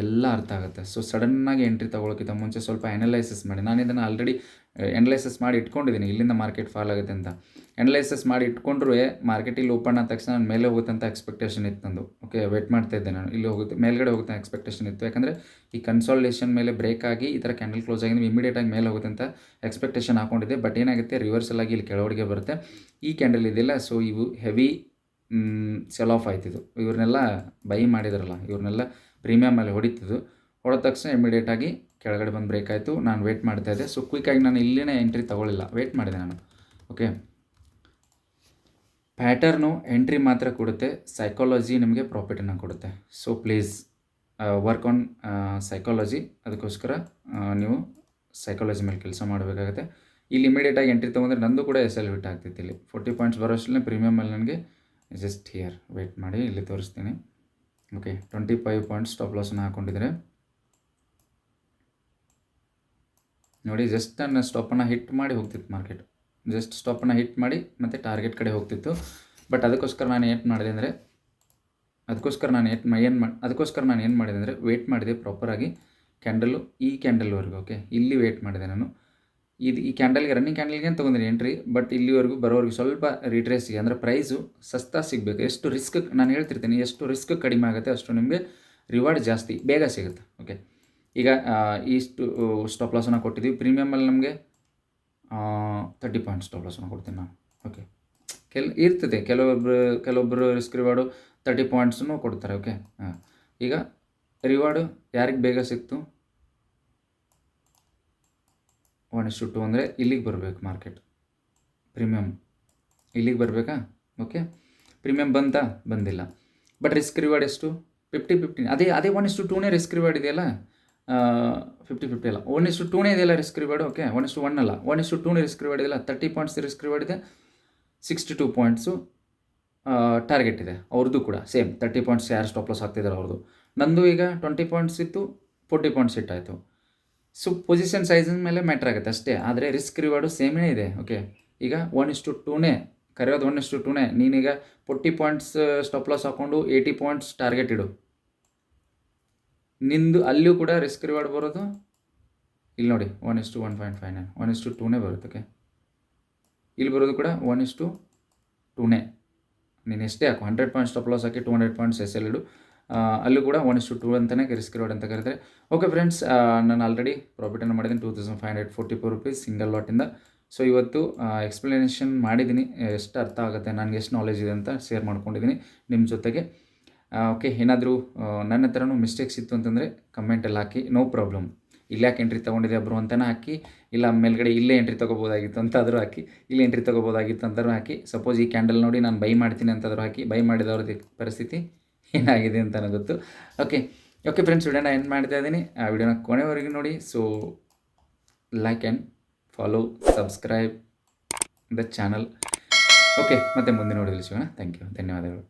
ಎಲ್ಲ ಅರ್ಥ ಆಗುತ್ತೆ. ಸೊ ಸಡನ್ನಾಗಿ ಎಂಟ್ರಿ ತೊಗೊಳಕ್ಕಿಂತ ಮುಂಚೆ ಸ್ವಲ್ಪ ಅನಲೈಸಿಸ್ ಮಾಡಿ. ನಾನು ಇದನ್ನು ಆಲ್ರೆಡಿ ಅನಲೈಸಿಸ್ ಮಾಡಿ ಇಟ್ಕೊಂಡಿದ್ದೀನಿ, ಇಲ್ಲಿಂದ ಮಾರ್ಕೆಟ್ ಫಾಲ್ ಆಗುತ್ತೆ ಅಂತ. ಅನಲೈಸಿಸ್ ಮಾಡಿ ಇಟ್ಕೊಂಡ್ರೂ ಮಾರ್ಕೆಟ್ ಇಲ್ಲಿ ಓಪನ್ ಆದ ತಕ್ಷಣ ನಾನು ಮೇಲೆ ಹೋಗುತ್ತೆ ಅಂತ ಎಕ್ಸ್ಪೆಕ್ಟೇಷನ್ ಇತ್ತು ನಂದು. ಓಕೆ, ವೇಟ್ ಮಾಡ್ತಾ ಇದ್ದೆ ನಾನು, ಇಲ್ಲಿ ಹೋಗುತ್ತೆ ಮೇಲ್ಗಡೆ ಹೋಗುತ್ತೆ ಎಕ್ಸ್ಪೆಕ್ಟೇಷನ್ ಇತ್ತು. ಯಾಕಂದರೆ ಈ ಕನ್ಸಾಲಿಡೇಷನ್ ಮೇಲೆ ಬ್ರೇಕ್ ಆಗಿ ಈ ಥರ ಕ್ಯಾಂಡಲ್ ಕ್ಲೋಸ್ ಆಗಿ ಇಮಿಡಿಯೇಟಾಗಿ ಮೇಲೆ ಹೋಗುತ್ತೆ ಅಂತ ಎಕ್ಸ್ಪೆಕ್ಟೇಷನ್ ಹಾಕೊಂಡಿದ್ದೆ. ಬಟ್ ಏನಾಗುತ್ತೆ, ರಿವರ್ಸಲ್ ಆಗಿ ಇಲ್ಲಿ ಕೆಳಗಡೆಗೆ ಬರುತ್ತೆ. ಈ ಕ್ಯಾಂಡಲ್ ಇದೆಯಲ್ಲ, ಸೊ ಇವು ಹೆವಿ ಸೆಲ್ ಆಫ್ ಆಯ್ತಿದ್ದು. ಇವ್ರನ್ನೆಲ್ಲ ಬೈ ಮಾಡಿದಾರಲ್ಲ, ಇವ್ರನ್ನೆಲ್ಲ ಪ್ರೀಮಿಯಮಲ್ಲಿ ಹೊಡಿತಿದ್ದು. ಹೊಡೆದ ತಕ್ಷಣ ಇಮಿಡಿಯೇಟಾಗಿ ಕೆಳಗಡೆ ಬಂದು ಬ್ರೇಕ್ ಆಯಿತು. ನಾನು ವೇಟ್ ಮಾಡ್ತಾಯಿದ್ದೆ. ಸೊ ಕ್ವಿಕ್ಕಾಗಿ ನಾನು ಇಲ್ಲಿನೇ ಎಂಟ್ರಿ ತೊಗೊಳ್ಳಿಲ್ಲ, ವೇಟ್ ಮಾಡಿದೆ ನಾನು. ಓಕೆ, ಪ್ಯಾಟರ್ನು ಎಂಟ್ರಿ ಮಾತ್ರ ಕೊಡುತ್ತೆ, ಸೈಕಾಲಜಿ ನಿಮಗೆ ಪ್ರಾಫಿಟನ್ನು ಕೊಡುತ್ತೆ. So please work on psychology. ಅದಕ್ಕೋಸ್ಕರ ನೀವು ಸೈಕಾಲಜಿ ಮೇಲೆ ಕೆಲಸ ಮಾಡಬೇಕಾಗುತ್ತೆ. ಇಲ್ಲಿ ಇಮಿಡಿಯೇಟಾಗಿ ಎಂಟ್ರಿ ತೊಗೊಂಡ್ರೆ ನಂದು ಕೂಡ SL ಹಿಟ್ ಆಗ್ತಿತ್ತು. ಇಲ್ಲಿ 40 ಪಾಯಿಂಟ್ಸ್ ಬರೋಷ್ಟಲ್ಲೇ ಪ್ರೀಮಿಯಮಲ್ಲಿ ನನಗೆ ಜಸ್ಟ್ ಹಿಯರ್ ವೇಟ್ ಮಾಡಿ ಇಲ್ಲಿ ತೋರಿಸ್ತೀನಿ. ಓಕೆ 25 ಪಾಯಿಂಟ್ಸ್ ಸ್ಟಾಪ್ ಲಾಸನ್ನು ಹಾಕ್ಕೊಂಡಿದ್ರೆ ನೋಡಿ, ಜಸ್ಟ್ ನನ್ನ ಸ್ಟಾಪನ್ನು ಹಿಟ್ ಮಾಡಿ ಹೋಗ್ತಿತ್ತು ಮಾರ್ಕೆಟ್. ಜಸ್ಟ್ ಸ್ಟಾಪನ್ನು ಹಿಟ್ ಮಾಡಿ ಮತ್ತು ಟಾರ್ಗೆಟ್ ಕಡೆ ಹೋಗ್ತಿತ್ತು. ಬಟ್ ಅದಕ್ಕೋಸ್ಕರ ನಾನು ಏನು ಮಾಡಿದೆ ಅಂದರೆ ಏನು ಮಾಡಿದೆ ಅಂದರೆ ವೇಟ್ ಮಾಡಿದೆ ಪ್ರಾಪರಾಗಿ ಕ್ಯಾಂಡಲ್ಲು ಈ ಕ್ಯಾಂಡಲ್ವರೆಗೂ. ಓಕೆ, ಇಲ್ಲಿ ವೇಟ್ ಮಾಡಿದೆ ನಾನು. ಈ ಕ್ಯಾಂಡಲ್ಗೆ ರನ್ನಿಂಗ್ ಕ್ಯಾಂಡಲ್ಗೆ ಏನು ತೊಗೊಂಡಿನಿ ಎಂಟ್ರಿ, ಬಟ್ ಇಲ್ಲಿವರೆಗೂ ಬರೋವರೆಗೂ ಸ್ವಲ್ಪ ರಿಟ್ರೇಸಿಗೆ, ಅಂದರೆ ಪ್ರೈಸು ಸಸ್ತಾ ಸಿಗಬೇಕು. ಎಷ್ಟು ರಿಸ್ಕ್ ನಾನು ಹೇಳ್ತಿರ್ತೀನಿ, ಎಷ್ಟು ರಿಸ್ಕ್ ಕಡಿಮೆ ಆಗುತ್ತೆ ಅಷ್ಟು ನಿಮಗೆ ರಿವಾರ್ಡ್ ಜಾಸ್ತಿ ಬೇಗ ಸಿಗುತ್ತೆ. ಓಕೆ, ಈಗ ಇಷ್ಟು ಸ್ಟಾಪ್ ಲಾಸನ್ನು ಕೊಟ್ಟಿದ್ದೀವಿ. ಪ್ರೀಮಿಯಮಲ್ಲಿ ನಮಗೆ 30 ಪಾಯಿಂಟ್ಸ್ ಸ್ಟಾಪ್ ಲಾಸನ್ನು ಕೊಡ್ತೀನಿ ನಾನು. ಓಕೆ, ಇರ್ತದೆ ಕೆಲವೊಬ್ಬರು ರಿಸ್ಕ್ ರಿವಾರ್ಡು 30 ಪಾಯಿಂಟ್ಸನ್ನು ಕೊಡ್ತಾರೆ. ಓಕೆ, ಈಗ ರಿವಾರ್ಡು ಯಾರಿಗೆ ಬೇಗ ಸಿಕ್ತು, 1:2 ಅಂದರೆ ಇಲ್ಲಿಗೆ ಬರಬೇಕು ಮಾರ್ಕೆಟ್. ಪ್ರೀಮಿಯಮ್ ಇಲ್ಲಿಗೆ ಬರಬೇಕಾ? ಓಕೆ, ಪ್ರೀಮಿಯಮ್ ಬಂದಿಲ್ಲ. ಬಟ್ ರಿಸ್ಕ್ ರಿವಾರ್ಡ್ ಎಷ್ಟು? 50-50. ಅದೇ 1:2ನೇ ರಿಸ್ಕ್ ರಿವಾರ್ಡ್ ಇದೆಯಲ್ಲ, 50-50 ಅಲ್ಲ, 1:2ನೇ ಇದೆಯಲ್ಲ ರಿಸ್ಕ್ ರಿವಾರ್ಡ್. ಓಕೆ, 1:1 ಅಲ್ಲ, 1:2ನೇ ರಿಸ್ಕ್ ರಿವಾರ್ಡ್ ಇದೆಯಲ್ಲ. 30 ಪಾಯಿಂಟ್ಸ್ ರಿಸ್ಕ್ ರಿವಾರ್ಡ್ ಇದೆ, 62 ಪಾಯಿಂಟ್ಸು ಟಾರ್ಗೆಟ್ ಇದೆ ಅವ್ರದ್ದು ಕೂಡ ಸೇಮ್ 30 ಪಾಯಿಂಟ್ಸ್ ಯಾರು ಸ್ಟಾಪ್ ಲಾಸ್ ಆಗ್ತಿದ್ದಾರೆ ಅವ್ರದ್ದು. ನಂದು ಈಗ 20 ಪಾಯಿಂಟ್ಸ್ ಇತ್ತು, 40 ಪಾಯಿಂಟ್ಸ್ ಇಟ್ಟಾಯಿತು. ಸೊ ಪೊಸಿಷನ್ ಸೈಜಿನ ಮೇಲೆ ಮ್ಯಾಟ್ರ್ ಆಗುತ್ತೆ ಅಷ್ಟೇ, ಆದರೆ ರಿಸ್ಕ್ ರಿವಾರ್ಡು ಸೇಮೇ ಇದೆ. ಓಕೆ, ಈಗ 1:2ನೇ ಕರೆಯೋದು, 1:2ನೇ. ನೀನೀಗ 40 ಪಾಯಿಂಟ್ಸ್ ಸ್ಟಾಪ್ ಲಾಸ್ ಹಾಕ್ಕೊಂಡು 80 ಪಾಯಿಂಟ್ಸ್ ಟಾರ್ಗೆಟ್ ಇಡು, ನಿಂದು ಅಲ್ಲಿಯೂ ಕೂಡ ರಿಸ್ಕ್ ರಿವಾರ್ಡ್ ಬರೋದು ಇಲ್ಲಿ ನೋಡಿ 1:1.59, 1:2ನೇ ಬರುತ್ತೆ. ಓಕೆ, ಇಲ್ಲಿ ಬರೋದು ಕೂಡ 1:2ನೇ. ನೀನು ಎಷ್ಟೇ ಹಾಕು, 100 ಪಾಯಿಂಟ್ಸ್ ಸ್ಟಾಪ್ ಲಾಸ್ ಹಾಕಿ 200 ಪಾಯಿಂಟ್ಸ್ ಎಸ್ ಎಲ್ ಇಡು, ಅಲ್ಲೂ ಕೂಡ 1:2 ಅಂತಲೇ ರಿಸ್ಕ್ ರಿವಾರ್ಡ್ ಅಂತ ಕರೀತಾರೆ. ಓಕೆ ಫ್ರೆಂಡ್ಸ್, ನಾನು ಆಲ್ರೆಡಿ ಪ್ರಾಫಿಟನ್ನು ಮಾಡಿದ್ದೀನಿ 2544 ರುಪೀಸ್ ಸಿಂಗಲ್ ಲಾಟಿಂದ. ಸೊ ಇವತ್ತು ಎಕ್ಸ್ಪ್ಲನೇಷನ್ ಮಾಡಿದ್ದೀನಿ, ಎಷ್ಟು ಅರ್ಥ ಆಗುತ್ತೆ, ನನಗೆ ಎಷ್ಟು ನಾಲೆಜ್ ಇದೆ ಅಂತ ಶೇರ್ ಮಾಡ್ಕೊಂಡಿದ್ದೀನಿ ನಿಮ್ಮ ಜೊತೆಗೆ. ಓಕೆ, ಏನಾದರೂ ನನ್ನ ಹತ್ರನೂ ಮಿಸ್ಟೇಕ್ಸ್ ಇತ್ತು ಅಂತಂದರೆ ಕಮೆಂಟಲ್ಲಿ ಹಾಕಿ, ನೋ ಪ್ರಾಬ್ಲಮ್. ಇಲ್ಲಿ ಯಾಕೆ ಎಂಟ್ರಿ ತೊಗೊಂಡಿದ್ದೆ ಬ್ರೋ ಅಂತಲೇ ಹಾಕಿ, ಇಲ್ಲ ಮೇಲ್ಗಡೆ ಇಲ್ಲೇ ಎಂಟ್ರಿ ತೊಗೋಬೋದಾಗಿತ್ತು ಅಂತಾದರೂ ಹಾಕಿ, ಇಲ್ಲಿ ಎಂಟ್ರಿ ತೊಗೋಬೋದಾಗಿತ್ತು ಅಂತಾದರೂ ಹಾಕಿ. ಸಪೋಸ್ ಈ ಕ್ಯಾಂಡಲ್ ನೋಡಿ ನಾನು ಬೈ ಮಾಡ್ತೀನಿ ಅಂತಾದರೂ ಹಾಕಿ. ಬೈ ಮಾಡಿದವ್ರದ್ದು ಪರಿಸ್ಥಿತಿ ಏನಾಗಿದೆ ಅಂತ ನನಗೆ ಗೊತ್ತು. ಓಕೆ ಓಕೆ ಫ್ರೆಂಡ್ಸ್, ವಿಡಿಯೋನ ಎಂಡ್ ಮಾಡ್ತಾ ಇದ್ದೀನಿ. ಆ ವಿಡಿಯೋನ ಕೊನೆವರೆಗೂ ನೋಡಿ. So like and follow, subscribe the channel. Okay, ಮತ್ತೆ ಮುಂದಿನ ವಿಡಿಯೋದಲ್ಲಿ ಸಿಗೋಣ. ಥ್ಯಾಂಕ್ ಯು, ಧನ್ಯವಾದಗಳು.